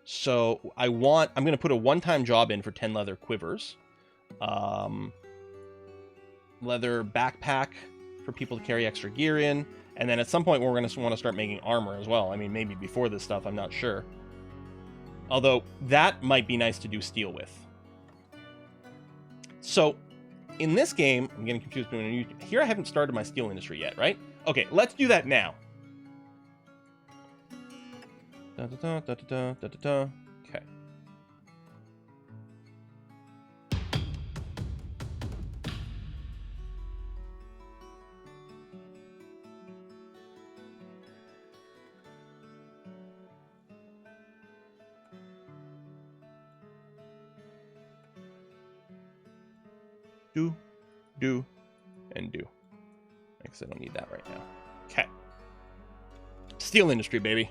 So I'm going to put a one-time job in for 10 leather quivers. Leather backpack for people to carry extra gear in. And then at some point, we're going to want to start making armor as well. I mean, maybe before this stuff, I'm not sure. Although, that might be nice to do steel with. So, in this game, I'm getting confused. Here I haven't started my steel industry yet, right? Okay, let's do that now. Okay. Do, and do. I guess I don't need that right now. Okay. Steel industry, baby.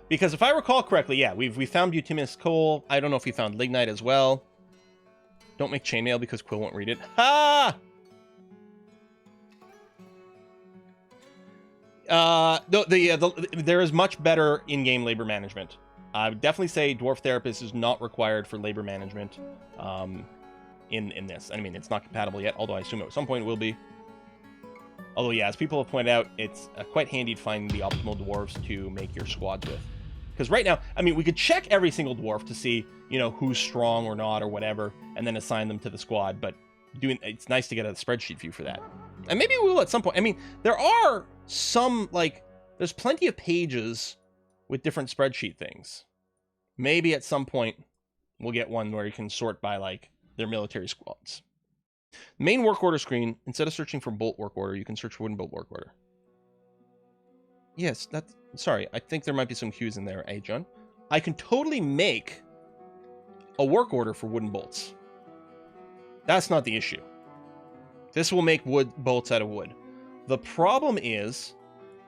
Because if I recall correctly, yeah, we found bituminous coal. I don't know if we found lignite as well. Don't make chainmail because Quill won't read it. Ha! There is much better in-game labor management. I would definitely say Dwarf Therapist is not required for labor management. In this. I mean, it's not compatible yet, although I assume at some point it will be. Although, yeah, as people have pointed out, it's quite handy to find the optimal dwarves to make your squads with. Because right now, I mean, we could check every single dwarf to see, you know, who's strong or not or whatever, and then assign them to the squad, but it's nice to get a spreadsheet view for that. And maybe we will at some point. I mean, there are some, like, there's plenty of pages with different spreadsheet things. Maybe at some point we'll get one where you can sort by, like, their military squads. Main work order screen, instead of searching for bolt work order, you can search for wooden bolt work order. Yes, sorry, I think there might be some cues in there, eh, John? I can totally make a work order for wooden bolts. That's not the issue. This will make wood bolts out of wood. The problem is,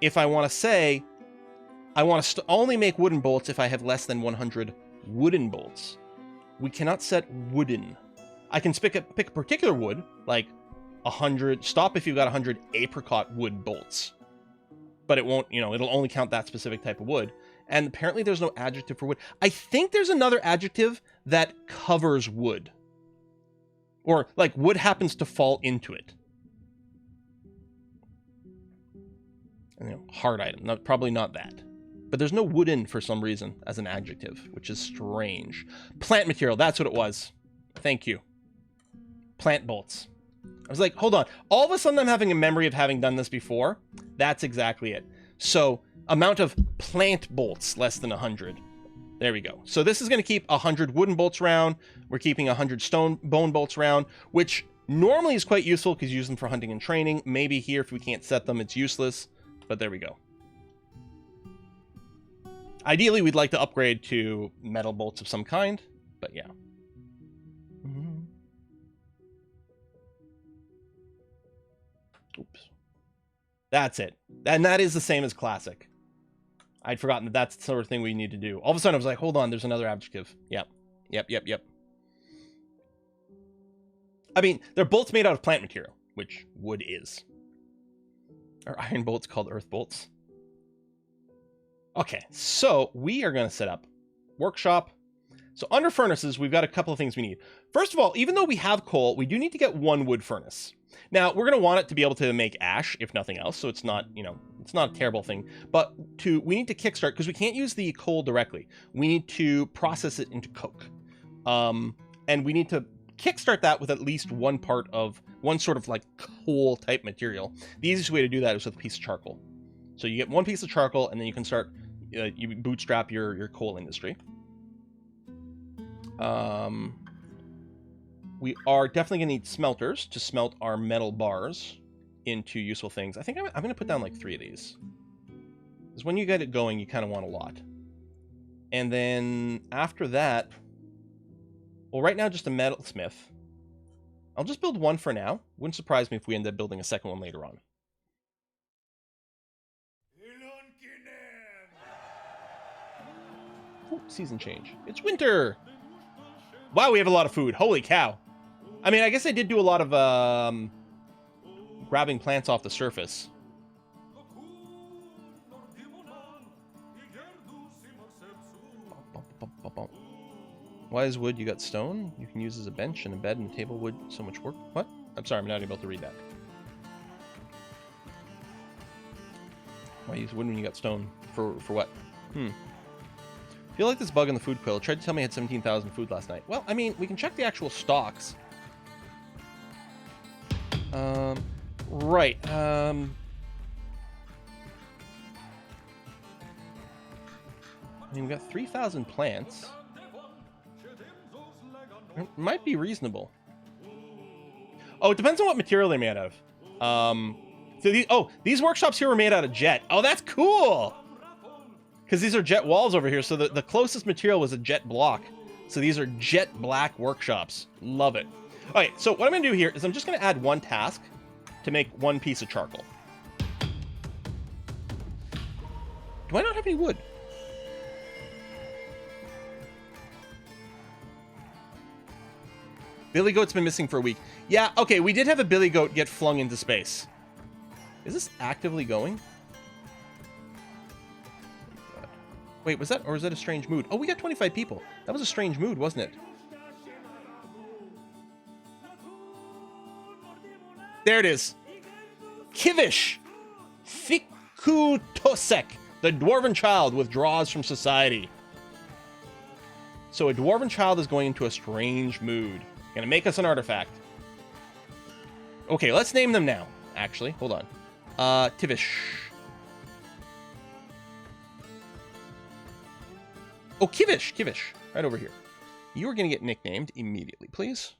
if I want to say, I want to only make wooden bolts if I have less than 100 wooden bolts. We cannot set wooden. I can pick a particular wood, like 100, stop if you've got 100 apricot wood bolts. But it won't, you know, it'll only count that specific type of wood. And apparently there's no adjective for wood. I think there's another adjective that covers wood. Or, like, wood happens to fall into it. You know, hard item. No, probably not that. But there's no wooden for some reason as an adjective, which is strange. Plant material, that's what it was. Thank you. Plant bolts. I was like, hold on. All of a sudden I'm having a memory of having done this before. That's exactly it. So, amount of plant bolts, less than 100. There we go. So this is going to keep 100 wooden bolts round. We're keeping 100 stone bone bolts round, which normally is quite useful because you use them for hunting and training. Maybe here, if we can't set them, it's useless. but there we go. Ideally, we'd like to upgrade to metal bolts of some kind, but yeah. Oops. That's it. And that is the same as classic. I'd forgotten that that's the sort of thing we need to do. All of a sudden, I was like, hold on, there's another adjective. Yep. Yep. I mean, they're bolts made out of plant material, which wood is. Are iron bolts called earth bolts? Okay, so we are going to set up workshop. So under furnaces, we've got a couple of things we need. First of all, even though we have coal, we do need to get one wood furnace. Now, we're going to want it to be able to make ash, if nothing else, so it's not, you know, it's not a terrible thing. But we need to kickstart, because we can't use the coal directly. We need to process it into coke. And we need to kickstart that with at least one sort of like coal type material. The easiest way to do that is with a piece of charcoal. So you get one piece of charcoal, and then you can start, you bootstrap your coal industry. We are definitely going to need smelters to smelt our metal bars into useful things. I think I'm going to put down like 3 of these. Because when you get it going, you kind of want a lot. And then after that, well, right now just a metalsmith. I'll just build one for now. Wouldn't surprise me if we end up building a second one later on. Ooh, season change. It's winter! Wow, we have a lot of food. Holy cow. I mean, I guess I did do a lot of grabbing plants off the surface. Why is wood? You got stone? You can use as a bench and a bed and a table. Wood, so much work. What? I'm sorry, I'm not able to read that. Why use wood when you got stone? For what? I feel like this bug in the food quill tried to tell me I had 17,000 food last night. Well, I mean, we can check the actual stocks. Right. I mean, we've got 3,000 plants. It might be reasonable. Oh, it depends on what material they're made of. These workshops here were made out of jet. Oh, that's cool! Because these are jet walls over here, so the closest material was a jet block. So these are jet black workshops. Love it. All right, so what I'm going to do here is I'm just going to add one task to make one piece of charcoal. Do I not have any wood? Billy Goat's been missing for a week. Yeah, okay, we did have a Billy Goat get flung into space. Is this actively going? Wait, was that, or was that a strange mood? Oh, we got 25 people. That was a strange mood, wasn't it? There it is. Kivish Fikutosek, the Dwarven child withdraws from society. So a Dwarven child is going into a strange mood. Gonna make us an artifact. Okay, let's name them now. Actually, hold on. Tivish. Oh, Kivish. Right over here. You are gonna get nicknamed immediately, please.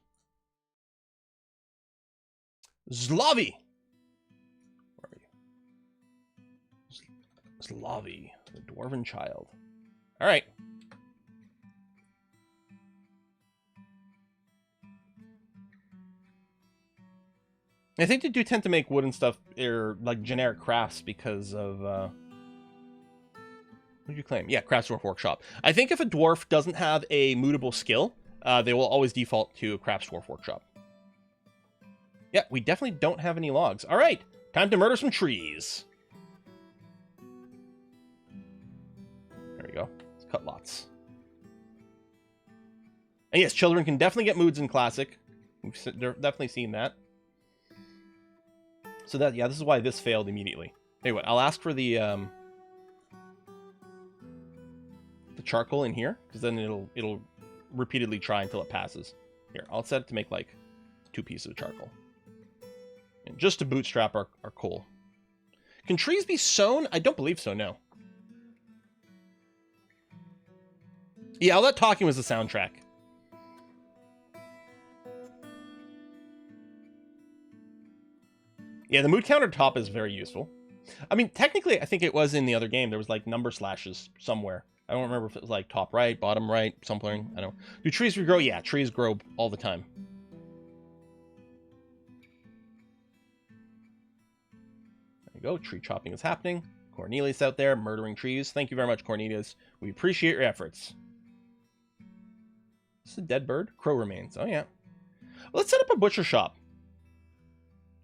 Zlavi. Where are you? Zlavi, the Dwarven child. All right. I think they do tend to make wood and stuff, or like generic crafts, because of what did you claim? Yeah, Crafts Dwarf Workshop. I think if a dwarf doesn't have a mootable skill, they will always default to a Crafts Dwarf Workshop. Yeah, we definitely don't have any logs. All right, time to murder some trees. There we go. Let's cut lots. And yes, children can definitely get moods in Classic. We've definitely seen that. So that, yeah, this is why this failed immediately. Anyway, I'll ask for the charcoal in here, because then it'll repeatedly try until it passes. Here, I'll set it to make like 2 pieces of charcoal. And just to bootstrap our coal. Can trees be sown? I don't believe so, no. Yeah, all that talking was the soundtrack. Yeah, the mood counter top is very useful. I mean, technically, I think it was in the other game. There was like number slashes somewhere. I don't remember if it was like top right, bottom right, somewhere. I don't know. Do trees regrow? Yeah, trees grow all the time. There you go. Tree chopping is happening. Cornelius out there murdering trees. Thank you very much, Cornelius. We appreciate your efforts. This is a dead bird. Crow remains. Oh, yeah. Let's set up a butcher shop.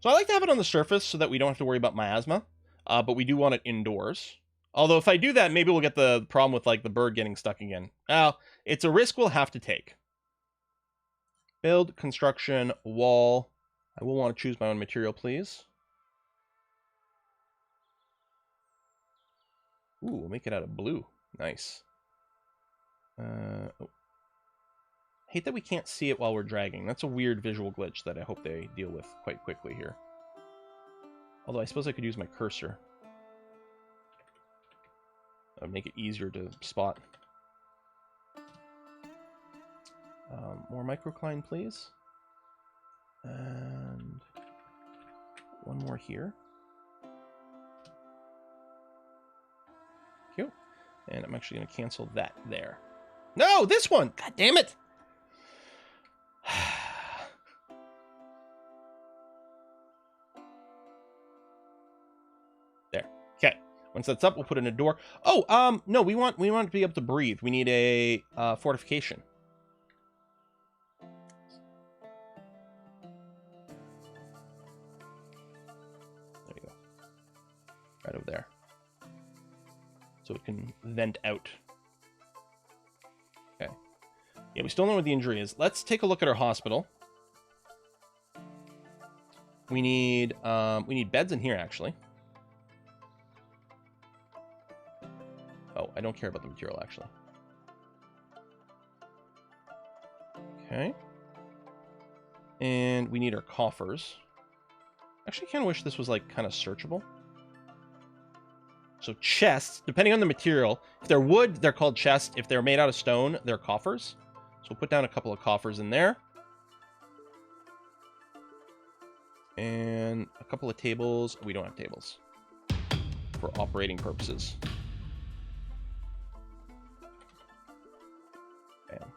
So I like to have it on the surface so that we don't have to worry about miasma. But we do want it indoors. Although if I do that, maybe we'll get the problem with like the bird getting stuck again. Well, it's a risk we'll have to take. Build, construction, wall. I will want to choose my own material, please. Ooh, we'll make it out of blue. Nice. Oh. Hate that we can't see it while we're dragging. That's a weird visual glitch that I hope they deal with quite quickly here. Although I suppose I could use my cursor. That would make it easier to spot. More microcline, please. And one more here. Cute. And I'm actually going to cancel that there. No, this one! God damn it! There. Okay. Once that's up, we'll put in a door. Oh, no, we want to be able to breathe. We need a fortification. There you go. Right over there. So it can vent out. Okay. Yeah, we still know what the injury is. Let's take a look at our hospital. We need beds in here, actually. Oh, I don't care about the material, actually. Okay. And we need our coffers. Actually, I kind of wish this was, like, kind of searchable. So chests, depending on the material. If they're wood, they're called chests. If they're made out of stone, they're coffers. So we'll put down a couple of coffers in there. And a couple of tables. We don't have tables for operating purposes. Bam.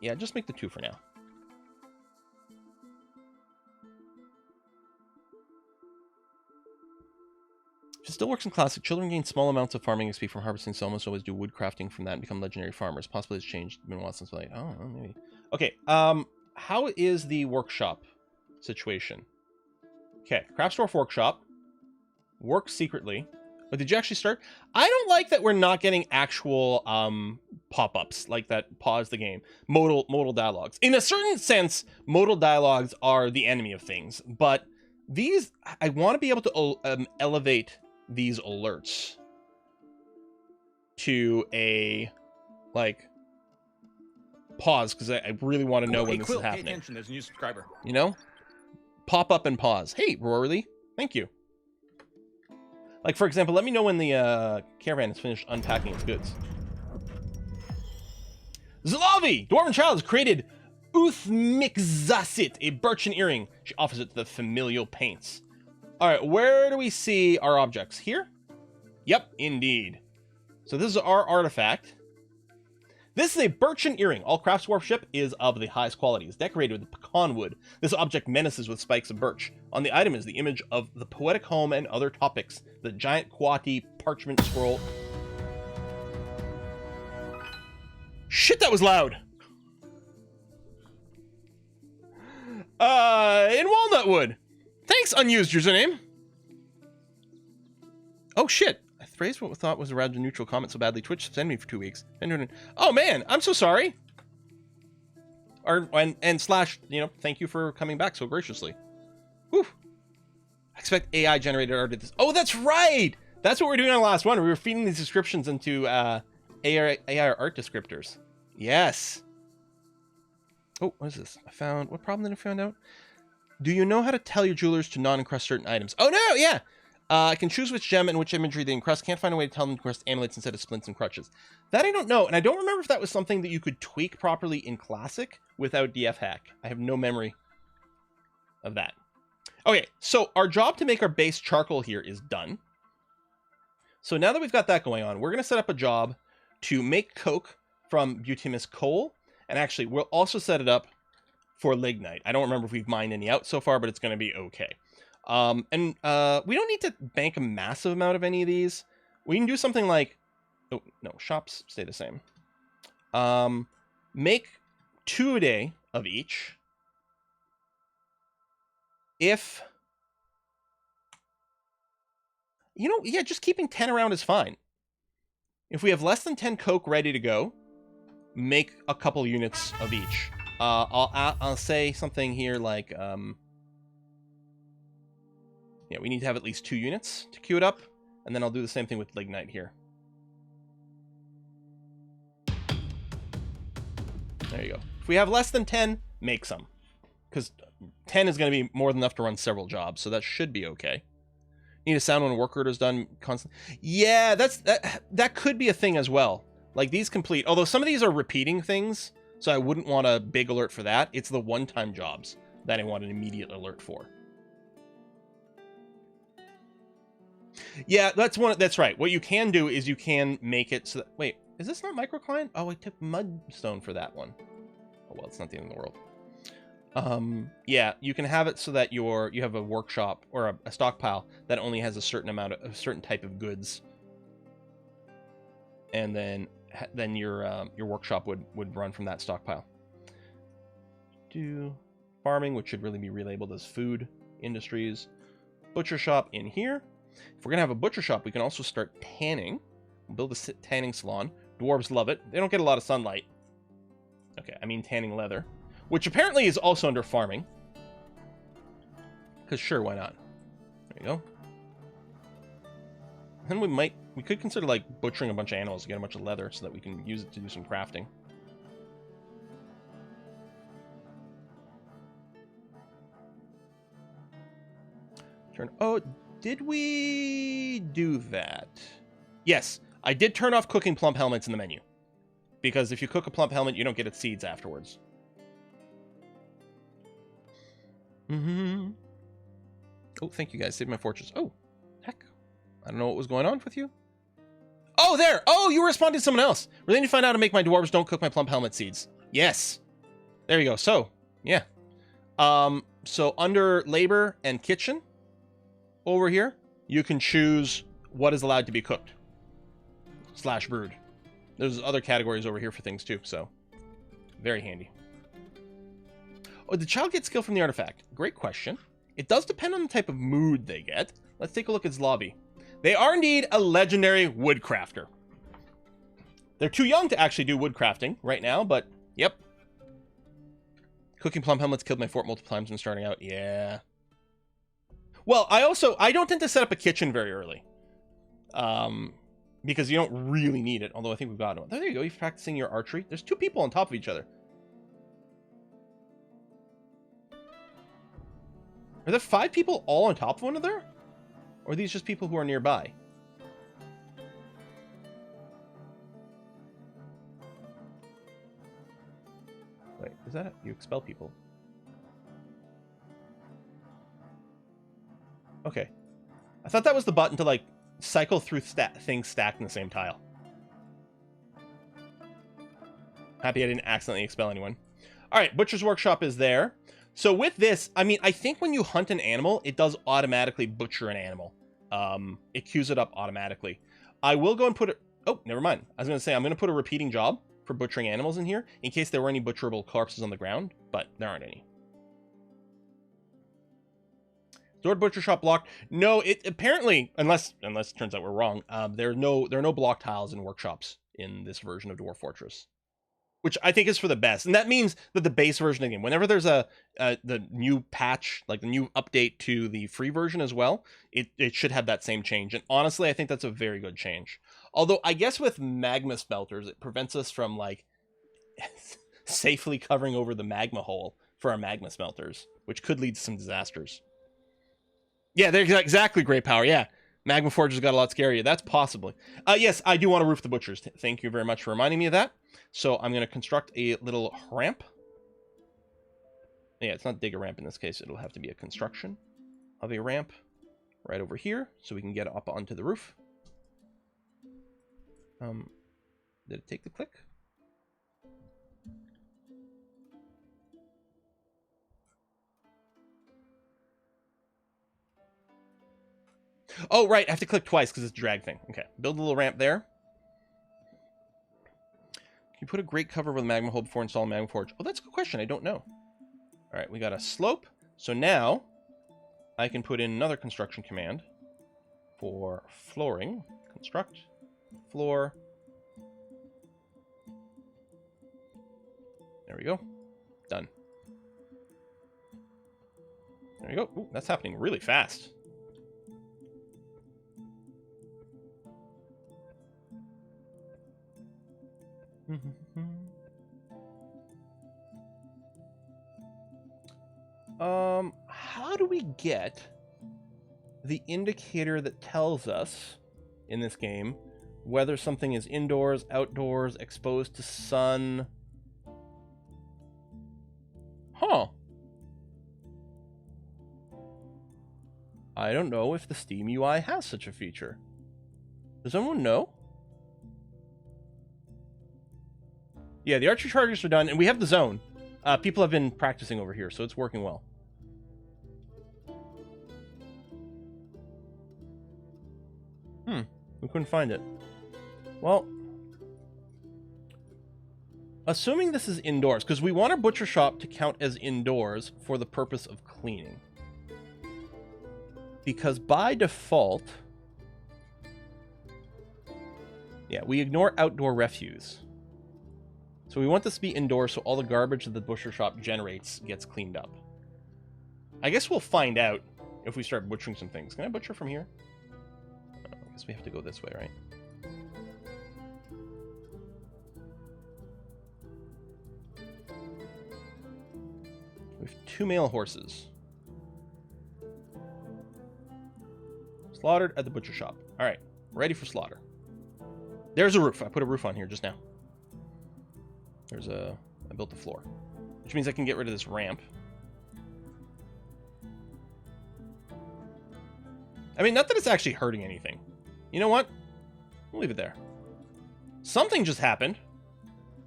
Yeah, just make the 2 for now. It still works in Classic. Children gain small amounts of farming XP from harvesting so almost always do wood crafting from that and become legendary farmers. Possibly it's changed. Been a while since like, oh, maybe. Okay, how is the workshop situation? Okay, Craft Dwarf Workshop. Works secretly. But did you actually start? I don't like that we're not getting actual pop-ups like that pause the game. Modal dialogues. In a certain sense, modal dialogues are the enemy of things. But these, I want to be able to elevate these alerts to a, like, pause, because I really want to know when this is happening. Pay attention, there's a new subscriber. You know? Pop up and pause. Hey, Rory, thank you. Like, for example, let me know when the caravan is finished unpacking its goods. Zalavi! Dwarven child has created Uthmikzasit, a birchen earring. She offers it to the familial paints. Alright, where do we see our objects? Here? Yep, indeed. So this is our artifact. This is a birchen earring. All craftsmanship is of the highest quality. It's decorated with pecan wood. This object menaces with spikes of birch. On the item is the image of the poetic home and other topics. The giant Quati parchment scroll. Shit, that was loud! In walnut wood. Thanks, unused username. Oh shit. I phrased what we thought was a rather neutral comment so badly Twitch suspended me for 2 weeks. Oh man, I'm so sorry. And slash, you know, thank you for coming back so graciously. Whew. I expect AI generated art at this. Oh, that's right. That's what we were doing on the last one. We were feeding these descriptions into AI art descriptors. Yes. Oh, what is this? What problem did I find out? Do you know how to tell your jewelers to non-encrust certain items? Oh no, yeah. I can choose which gem and which imagery they encrust. Can't find a way to tell them to encrust amulets instead of splints and crutches. That I don't know, and I don't remember if that was something that you could tweak properly in Classic without DF hack. I have no memory of that. Okay, so our job to make our base charcoal here is done. So now that we've got that going on, we're going to set up a job to make coke from bituminous coal. And actually, we'll also set it up for lignite. I don't remember if we've mined any out so far, but it's going to be okay. We don't need to bank a massive amount of any of these. We can do something like... Oh, no, shops stay the same. Make 2 a day of each. If... You know, yeah, just keeping 10 around is fine. If we have less than 10 coke ready to go, make a couple units of each. I'll say something here like, yeah, we need to have at least 2 units to queue it up, and then I'll do the same thing with lignite here. There you go. If we have less than 10, make some, because 10 is going to be more than enough to run several jobs, so that should be okay. Need a sound when a work order is done constantly. Yeah, that could be a thing as well. Like these complete, although some of these are repeating things, so I wouldn't want a big alert for that. It's the one-time jobs that I want an immediate alert for. Yeah, that's right. What you can do is you can make it so that, wait, is this not microclient? Oh, I took mudstone for that one. Oh well, it's not the end of the world. Yeah, you can have it so that you have a workshop or a stockpile that only has a certain amount of a certain type of goods, and then your workshop would run from that stockpile. Do farming, which should really be relabeled as food industries. Butcher shop in here. If we're gonna have a butcher shop, we can also start tanning. Build a tanning salon. Dwarves love it. They don't get a lot of sunlight. Okay, I mean tanning leather. Which apparently is also under farming. Because sure, why not? There you go. Then we could consider like butchering a bunch of animals to get a bunch of leather so that we can use it to do some crafting. Oh, did we do that? Yes, I did turn off cooking plump helmets in the menu. Because if you cook a plump helmet, you don't get its seeds afterwards. Mm-hmm. Oh, thank you guys. Saved my fortress. Oh, heck. I don't know what was going on with you. Oh, there. Oh, you were responding to someone else. Really need to find out how to make my dwarves don't cook my plump helmet seeds. Yes. There you go. So, yeah. So under labor and kitchen over here, you can choose what is allowed to be cooked. / brewed. There's other categories over here for things too, so very handy. Oh, did the child get skill from the artifact? Great question. It does depend on the type of mood they get. Let's take a look at his lobby. They are indeed a legendary woodcrafter. They're too young to actually do woodcrafting right now, but yep. Cooking plum helmets killed my fort multiple times when starting out. Yeah. Well, I don't tend to set up a kitchen very early. Because you don't really need it, although I think we've got one. There you go, you're practicing your archery. There's 2 people on top of each other. Are there 5 people all on top of one another? Or are these just people who are nearby? Wait, is that you expel people? Okay. I thought that was the button to, like, cycle through things stacked in the same tile. Happy I didn't accidentally expel anyone. Alright, Butcher's Workshop is there. So with this, I mean, I think when you hunt an animal, it does automatically butcher an animal. It queues it up automatically. I will go and put it... Oh, never mind. I was going to say, I'm going to put a repeating job for butchering animals in here, in case there were any butcherable corpses on the ground, but there aren't any. Sword Butcher Shop blocked. No, it apparently, unless it turns out we're wrong, there are no block tiles in workshops in this version of Dwarf Fortress, which I think is for the best. And that means that the base version of the game, whenever there's the new patch, like the new update to the free version as well, it should have that same change. And honestly, I think that's a very good change. Although I guess with magma smelters, it prevents us from like safely covering over the magma hole for our magma smelters, which could lead to some disasters. Yeah, they're exactly, Great Power. Yeah, Magma Forges got a lot scarier. That's possibly. Yes, I do want to roof the butchers. Thank you very much for reminding me of that. So I'm going to construct a little ramp. Yeah, it's not dig a ramp in this case. It'll have to be a construction. of a ramp right over here so we can get up onto the roof. Did it take the click? Oh, right. I have to click twice because it's a drag thing. Okay. Build a little ramp there. Can you put a grate cover with a magma hole before installing magma forge? Oh, that's a good question. I don't know. All right. We got a slope. So now I can put in another construction command for flooring. Construct floor. There we go. Done. There you go. Ooh, that's happening really fast. How do we get the indicator that tells us in this game whether something is indoors, outdoors, exposed to sun? Huh. I don't know if the Steam UI has such a feature. Does anyone know? Yeah, the archery charges are done, and we have the zone. People have been practicing over here, so it's working well. We couldn't find it. Well, assuming this is indoors, because we want our butcher shop to count as indoors for the purpose of cleaning. Because by default, yeah, we ignore outdoor refuse. So we want this to be indoors so all the garbage that the butcher shop generates gets cleaned up. I guess we'll find out if we start butchering some things. Can I butcher from here? I guess we have to go this way, right? We have 2 male horses. Slaughtered at the butcher shop. All right, ready for slaughter. There's a roof. I put a roof on here just now. I built the floor, which means I can get rid of this ramp. I mean, not that it's actually hurting anything. You know what? We'll leave it there. Something just happened.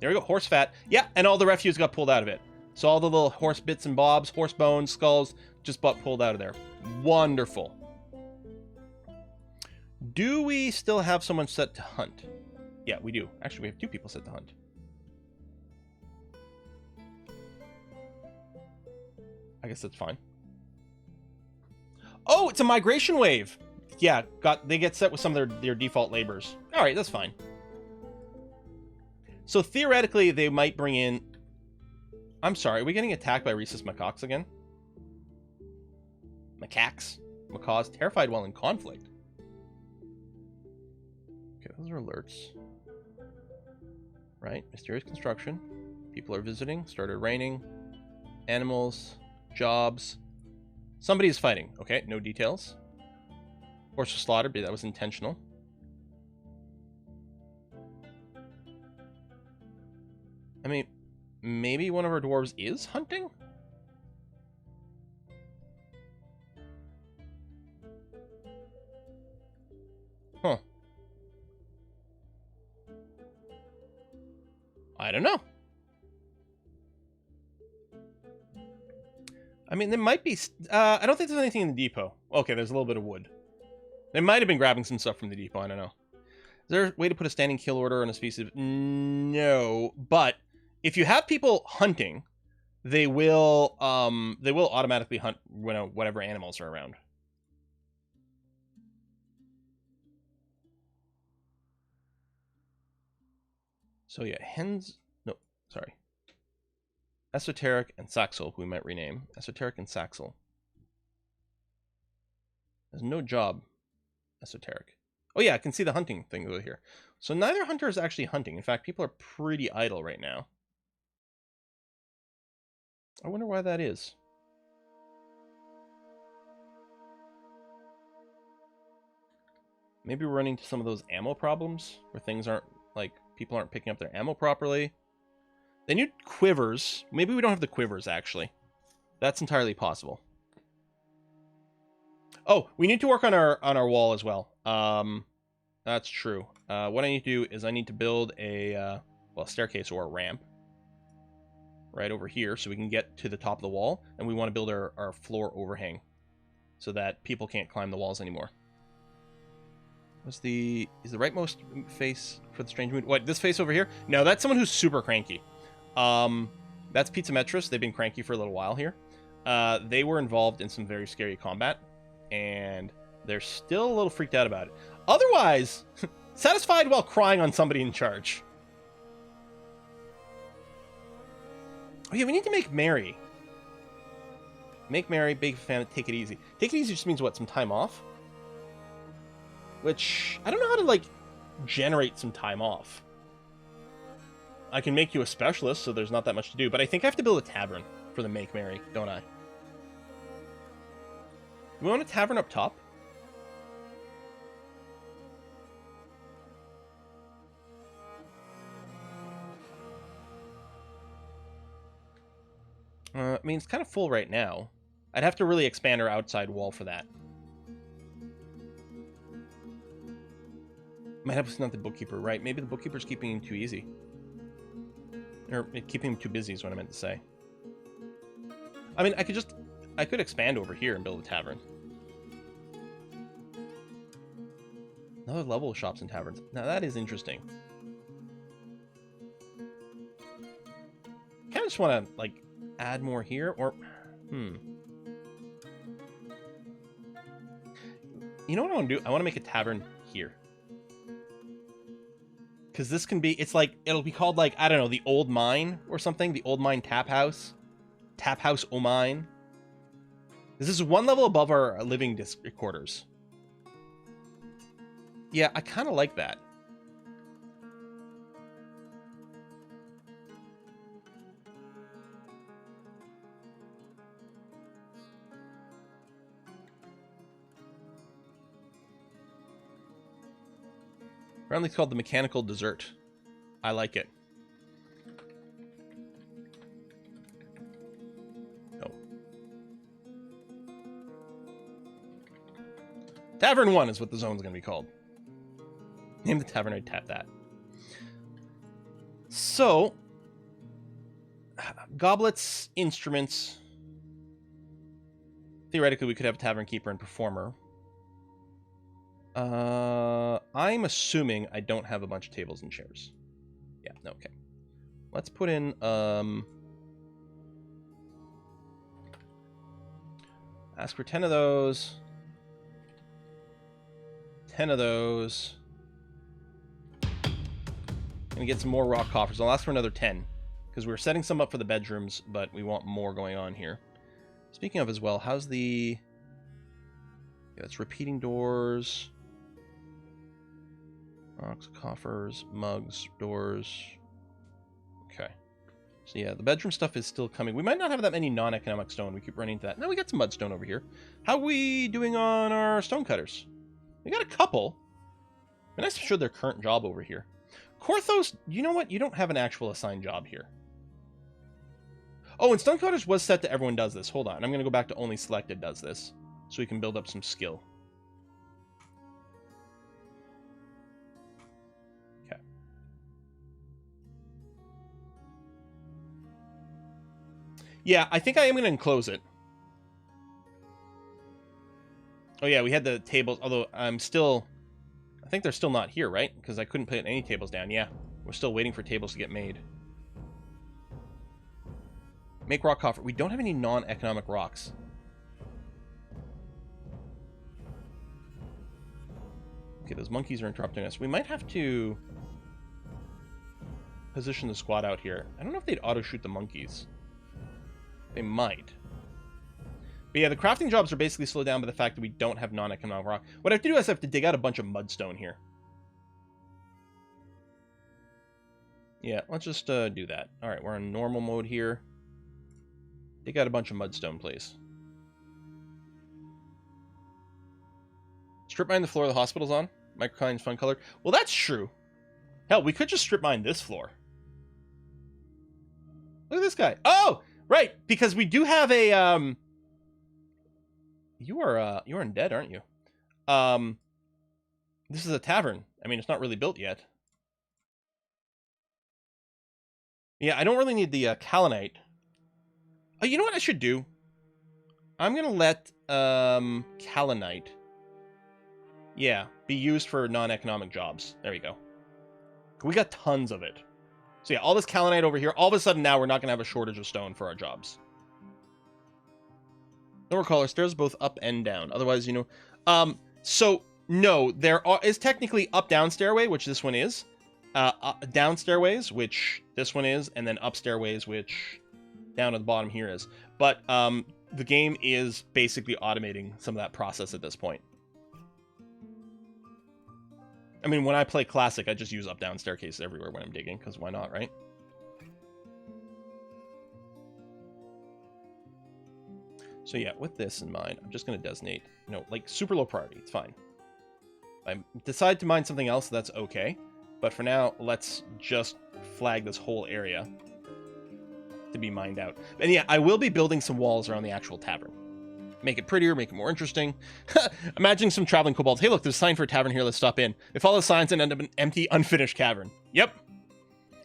There we go, horse fat. Yeah, and all the refuse got pulled out of it. So all the little horse bits and bobs, horse bones, skulls, just got pulled out of there. Wonderful. Do we still have someone set to hunt? Yeah, we do. Actually, we have 2 people set to hunt. I guess that's fine. Oh, it's a migration wave. Yeah, they get set with some of their default labors. All right, that's fine. So theoretically, they might bring in... I'm sorry, are we getting attacked by rhesus macaques again? Macaques? Macaws terrified while in conflict. Okay, those are alerts. Right, mysterious construction. People are visiting, started raining. Animals, jobs. Somebody is fighting. Okay, no details. Horse was slaughtered, but that was intentional. I mean, maybe one of our dwarves is hunting? Huh. I don't know. I mean, there might be... I don't think there's anything in the depot. Okay, there's a little bit of wood. They might have been grabbing some stuff from the depot, I don't know. Is there a way to put a standing kill order on a species? No, but if you have people hunting, they will automatically hunt whatever animals are around. So yeah, hens... No, sorry. Esoteric and Saxel, we might rename. Esoteric and Saxel. There's no job. Esoteric. Oh yeah, I can see the hunting thing over here. So neither hunter is actually hunting. In fact, people are pretty idle right now. I wonder why that is. Maybe we're running into some of those ammo problems where things aren't, like, people aren't picking up their ammo properly. They need quivers. Maybe we don't have the quivers, actually. That's entirely possible. Oh, we need to work on our wall as well. That's true. What I need to do is I need to build a staircase or a ramp right over here so we can get to the top of the wall, and we want to build our floor overhang so that people can't climb the walls anymore. Is the rightmost face for the strange mood? What, this face over here? No, that's someone who's super cranky. That's Pizza Metris. They've been cranky for a little while here. They were involved in some very scary combat, and they're still a little freaked out about it. Otherwise, satisfied while crying on somebody in charge. Oh yeah, we need to make merry. Make merry, big fan, take it easy. Take it easy just means what, some time off? Which, I don't know how to, like, generate some time off. I can make you a specialist, so there's not that much to do, but I think I have to build a tavern for the Make Merry, don't I? Do we want a tavern up top? I mean, it's kind of full right now. I'd have to really expand our outside wall for that. Might have not the bookkeeper, right? Maybe the bookkeeper's keeping him too easy. Or keeping him too busy is what I meant to say. I mean, I could expand over here and build a tavern. Another level of shops and taverns. Now that is interesting. Kind of just want to, like, add more here, or... You know what I want to do? I want to make a tavern here. Because this can be, it's like, it'll be called, like, I don't know, the Old Mine or something. The Old Mine Tap House. Tap House O Mine. This is one level above our living quarters. Yeah, I kind of like that. Apparently it's called the Mechanical Dessert. I like it. Oh. Tavern 1 is what the zone's going to be called. Name the tavern, I'd tap that. So, goblets, instruments. Theoretically, we could have a tavern keeper and performer. I'm assuming I don't have a bunch of tables and chairs. Yeah, okay. Let's put in, ask for 10 of those. 10 of those. And get some more rock coffers. I'll ask for another 10. Because we're setting some up for the bedrooms, but we want more going on here. Speaking of as well, how's the... Yeah, it's repeating doors. Rocks, coffers, mugs, doors. Okay. So yeah, the bedroom stuff is still coming. We might not have that many non-economic stone. We keep running into that. No, we got some mudstone over here. How are we doing on our stone cutters? We got a couple. And I'm sure their current job over here. Korthos, you know what? You don't have an actual assigned job here. Oh, and stone cutters was set to everyone does this. Hold on. I'm going to go back to only selected does this. So we can build up some skill. Yeah, I think I am going to enclose it. Oh yeah, we had the tables, although I think they're still not here, right? Because I couldn't put any tables down. Yeah, we're still waiting for tables to get made. Make rock coffer. We don't have any non-economic rocks. Okay, those monkeys are interrupting us. We might have to position the squad out here. I don't know if they'd auto-shoot the monkeys. They might. But yeah, the crafting jobs are basically slowed down by the fact that we don't have non-economic rock. What I have to do is I have to dig out a bunch of mudstone here. Yeah, let's just do that. Alright, we're in normal mode here. Dig out a bunch of mudstone, please. Strip mine the floor the hospital's on. Microcline's fun color. Well, that's true. Hell, we could just strip mine this floor. Look at this guy. Oh! Right, because we do have a, you're undead, aren't you? This is a tavern. I mean, it's not really built yet. Yeah, I don't really need the Kalanite. Oh, you know what I should do? I'm gonna let Kalanite, yeah, be used for non-economic jobs. There we go. We got tons of it. So yeah, all this Kalanite over here. All of a sudden now we're not gonna have a shortage of stone for our jobs. Don't recall, our stairs both up and down. Otherwise, you know. So no, there is technically up-down stairway, which this one is. Down stairways, which this one is, and then up stairways, which down at the bottom here is. But the game is basically automating some of that process at this point. I mean, when I play Classic, I just use up-down staircases everywhere when I'm digging, because why not, right? So yeah, with this in mind, I'm just going to designate, you know, like super low priority. It's fine. If I decide to mine something else, that's okay. But for now, let's just flag this whole area to be mined out. And yeah, I will be building some walls around the actual tavern. Make it prettier, make it more interesting. Imagine some traveling kobolds. Hey, look, there's a sign for a tavern here. Let's stop in. They follow the signs and end up in an empty, unfinished cavern. Yep.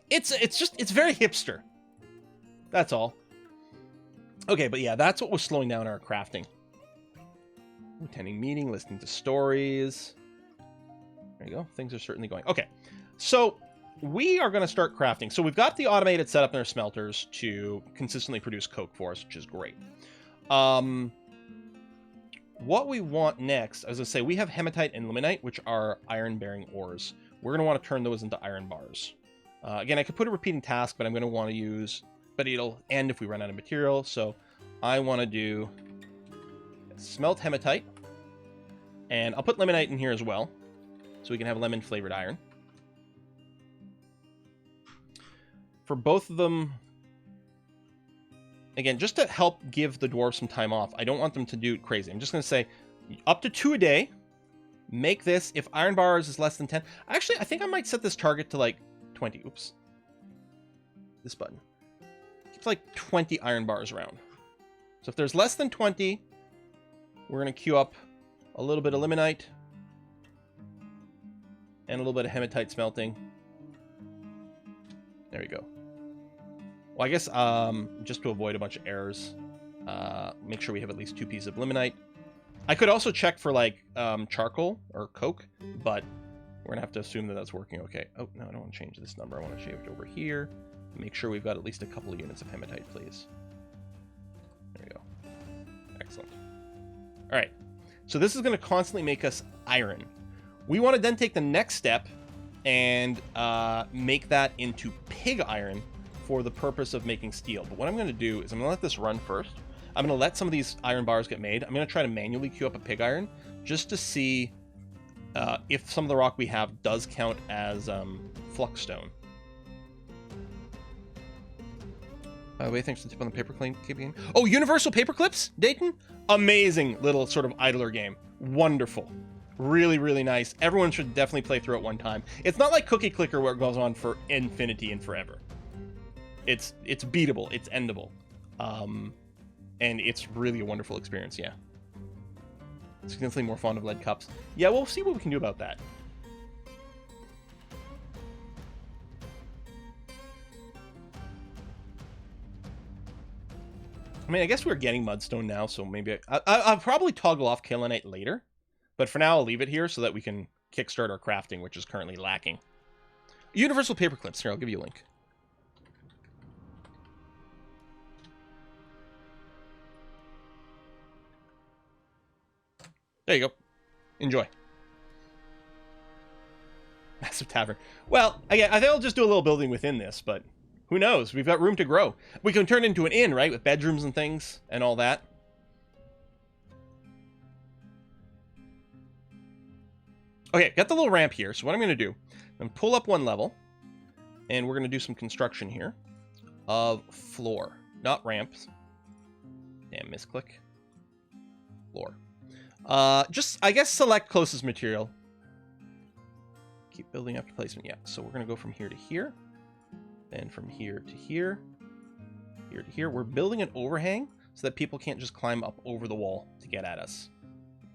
It's very hipster. That's all. Okay, but yeah, that's what was slowing down our crafting. Attending meeting, listening to stories. There you go. Things are certainly going. Okay, so we are going to start crafting. So we've got the automated setup in our smelters to consistently produce coke for us, which is great. What we want next, as I say, we have hematite and limonite, which are iron-bearing ores. We're going to want to turn those into iron bars. Again, I could put a repeating task, but I'm going to want to use... But it'll end if we run out of material, so I want to do smelt hematite. And I'll put limonite in here as well, so we can have lemon-flavored iron. For both of them... Again, just to help give the dwarves some time off, I don't want them to do it crazy. I'm just going to say up to 2 a day. Make this. If iron bars is less than 10... Actually, I think I might set this target to like 20. Oops. This button. It's like 20 iron bars around. So if there's less than 20, we're going to queue up a little bit of limonite and a little bit of hematite smelting. There we go. Well, I guess just to avoid a bunch of errors, make sure we have at least 2 pieces of limonite. I could also check for like charcoal or coke, but we're going to have to assume that that's working okay. Oh, no, I don't want to change this number. I want to change it over here. Make sure we've got at least a couple of units of hematite, please. There we go. Excellent. All right. So this is going to constantly make us iron. We want to then take the next step and make that into pig iron for the purpose of making steel. But what I'm going to do is I'm going to let this run first. I'm going to let some of these iron bars get made. I'm going to try to manually queue up a pig iron just to see if some of the rock we have does count as flux stone. Wait, thanks for the tip on the paper clipping. Oh, universal paper clips, Dayton? Amazing little sort of idler game. Wonderful. Really, really nice. Everyone should definitely play through it one time. It's not like Cookie Clicker where it goes on for infinity and forever. It's beatable. It's endable. And it's really a wonderful experience, yeah. Significantly more fond of lead cups. Yeah, we'll see what we can do about that. I mean, I guess we're getting mudstone now, so maybe I'll probably toggle off Kalanite later. But for now, I'll leave it here so that we can kickstart our crafting, which is currently lacking. Universal paper clips. Here, I'll give you a link. There you go. Enjoy. Massive tavern. Well, I think I'll just do a little building within this, but who knows? We've got room to grow. We can turn it into an inn, right? With bedrooms and things and all that. Okay, got the little ramp here. So what I'm going to do, I'm going to pull up 1 level, and we're going to do some construction here of floor, not ramps. Damn, misclick. Floor. Just, I guess, select closest material. Keep building after placement. Yeah, so we're going to go from here to here. Then from here to here. Here to here. We're building an overhang so that people can't just climb up over the wall to get at us.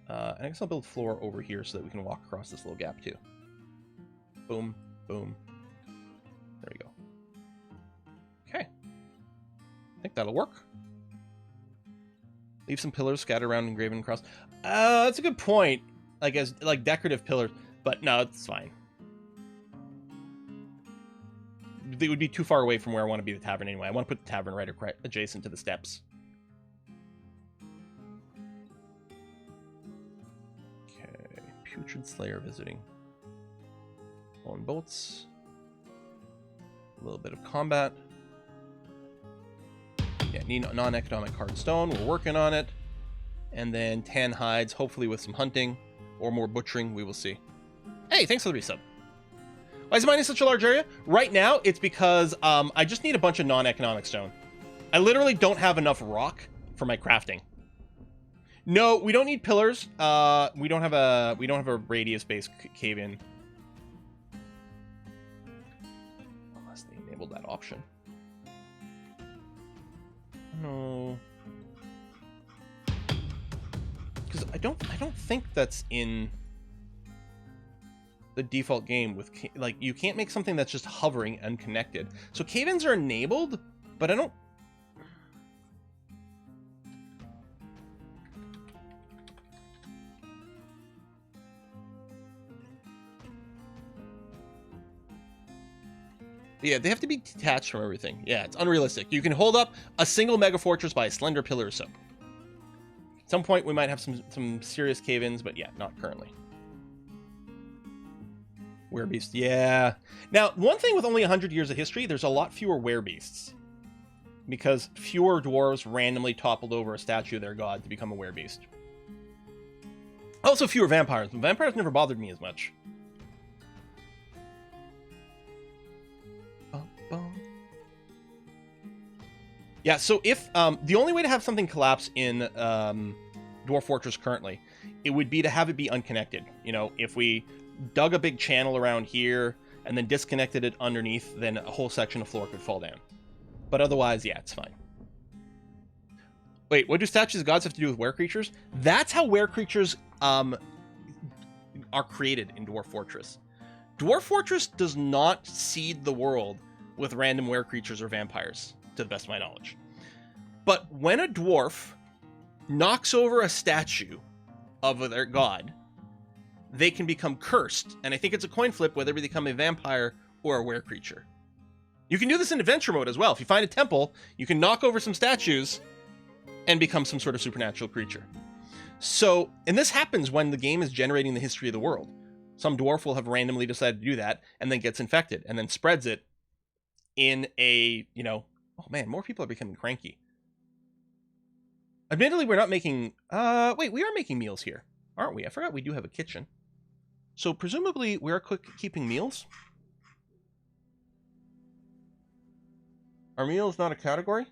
And I guess I'll build floor over here so that we can walk across this little gap too. Boom, boom. There we go. Okay. I think that'll work. Leave some pillars scattered around engraven across. That's a good point. Like as like decorative pillars, but no, it's fine. They would be too far away from where I want to be the tavern anyway. I want to put the tavern right adjacent to the steps. Okay, Putrid Slayer visiting. Bone bolts. A little bit of combat. Yeah, need non-economic hard stone. We're working on it. And then tan hides, hopefully with some hunting or more butchering. We will see. Hey, thanks for the resub. Why is mining such a large area? Right now, it's because I just need a bunch of non-economic stone. I literally don't have enough rock for my crafting. No, we don't need pillars. We don't have a radius-based cave-in. Unless they enabled that option. No. Because I don't think that's in the default game with like you can't make something that's just hovering and connected. So cave-ins are enabled, but I don't. Yeah, they have to be detached from everything. Yeah, it's unrealistic. You can hold up a single mega fortress by a slender pillar or so. At some point, we might have some serious cave-ins, but yeah, not currently. Werebeast, yeah. Now, one thing with only 100 years of history, there's a lot fewer werebeasts. Because fewer dwarves randomly toppled over a statue of their god to become a werebeast. Also fewer vampires. Vampires never bothered me as much. Yeah, so if the only way to have something collapse in Dwarf Fortress currently, it would be to have it be unconnected. You know, if we dug a big channel around here and then disconnected it underneath, then a whole section of floor could fall down. But otherwise, yeah, it's fine. Wait, what do statues of gods have to do with were creatures? That's how were creatures are created in Dwarf Fortress. Dwarf Fortress does not seed the world with random were creatures or vampires, to the best of my knowledge. But when a dwarf knocks over a statue of their god, they can become cursed. And I think it's a coin flip whether they become a vampire or a were creature. You can do this in adventure mode as well. If you find a temple, you can knock over some statues and become some sort of supernatural creature. So, and this happens when the game is generating the history of the world. Some dwarf will have randomly decided to do that and then gets infected and then spreads it in a, you know, oh man, more people are becoming cranky. Admittedly, we're not making, wait, we are making meals here, aren't we? I forgot we do have a kitchen. So presumably we are keeping meals. Are meals not a category?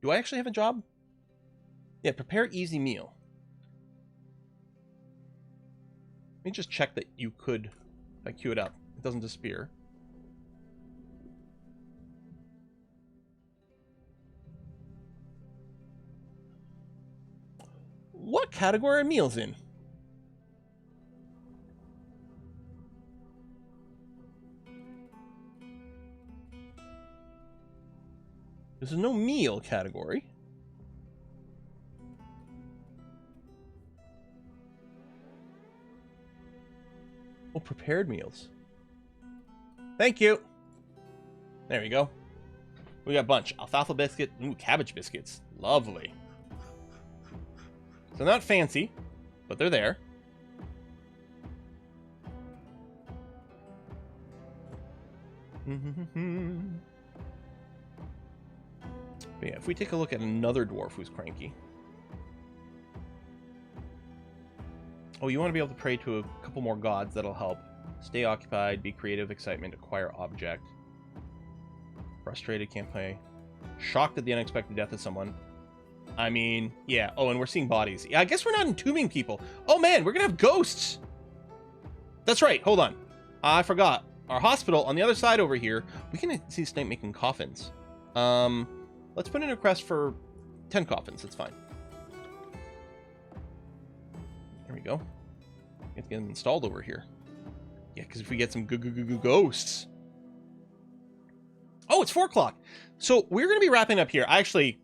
Do I actually have a job? Yeah, prepare easy meal. Let me just check that you could, if I queue it up, it doesn't disappear. What category are meals in? There's no meal category. Oh, prepared meals. Thank you. There we go. We got a bunch. Alfalfa biscuit. Ooh, cabbage biscuits. Lovely. So not fancy, but they're there. But yeah, if we take a look at another dwarf who's cranky. Oh, you want to be able to pray to a couple more gods, that'll help. Stay occupied, be creative, excitement, acquire object. Frustrated, can't play. Shocked at the unexpected death of someone. I mean, yeah. Oh, and we're seeing bodies. Yeah, I guess we're not entombing people. Oh man, we're gonna have ghosts. That's right, hold on. I forgot. Our hospital on the other side over here, we can see Snape making coffins. Let's put in a request for 10 coffins. That's fine. There we go. Get them installed over here. Yeah, because if we get some ghosts. Oh, it's 4 o'clock. So we're going to be wrapping up here. I actually,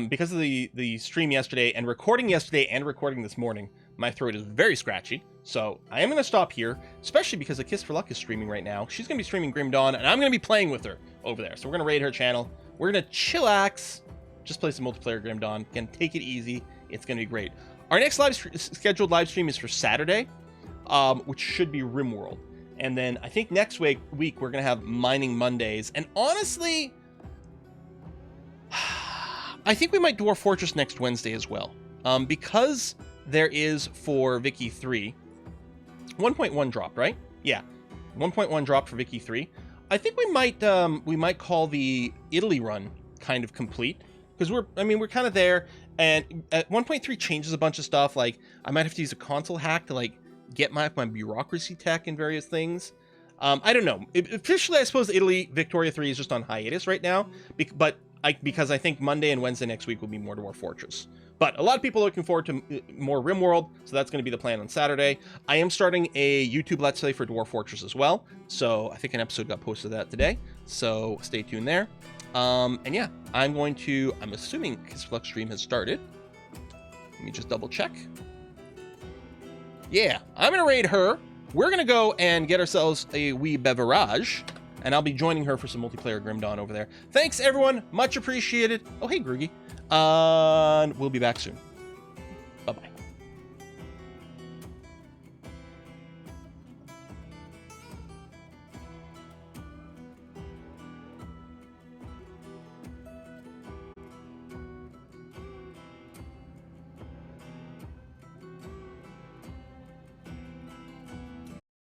because of the stream yesterday and recording this morning, my throat is very scratchy. So I am going to stop here, especially because A Kiss for Luck is streaming right now. She's going to be streaming Grim Dawn, and I'm going to be playing with her over there. So we're going to raid her channel. We're going to chillax. Just play some multiplayer Grim Dawn. Again, take it easy. It's going to be great. Our next scheduled live stream is for Saturday, which should be RimWorld. And then I think next week we're going to have Mining Mondays. And honestly, I think we might Dwarf Fortress next Wednesday as well. Because there is for Vicky 3, 1.1 dropped, right? Yeah, 1.1 dropped for Vicky 3. I think we might call the Italy run kind of complete, because we're kind of there. And at 1.3 changes a bunch of stuff. Like I might have to use a console hack to like get my bureaucracy tech and various things. I don't know. Officially, I suppose Italy Victoria 3 is just on hiatus right now, because I think Monday and Wednesday next week will be more Dwarf Fortress. But a lot of people are looking forward to more RimWorld, so that's going to be the plan on Saturday. I am starting a YouTube Let's Play for Dwarf Fortress as well, so I think an episode got posted of that today, so stay tuned there. And yeah, I'm assuming Kiss for Luck stream has started. Let me just double check. Yeah, I'm going to raid her. We're going to go and get ourselves a wee beverage, and I'll be joining her for some multiplayer Grim Dawn over there. Thanks, everyone. Much appreciated. Oh, hey, Groogy. We'll be back soon. Bye-bye.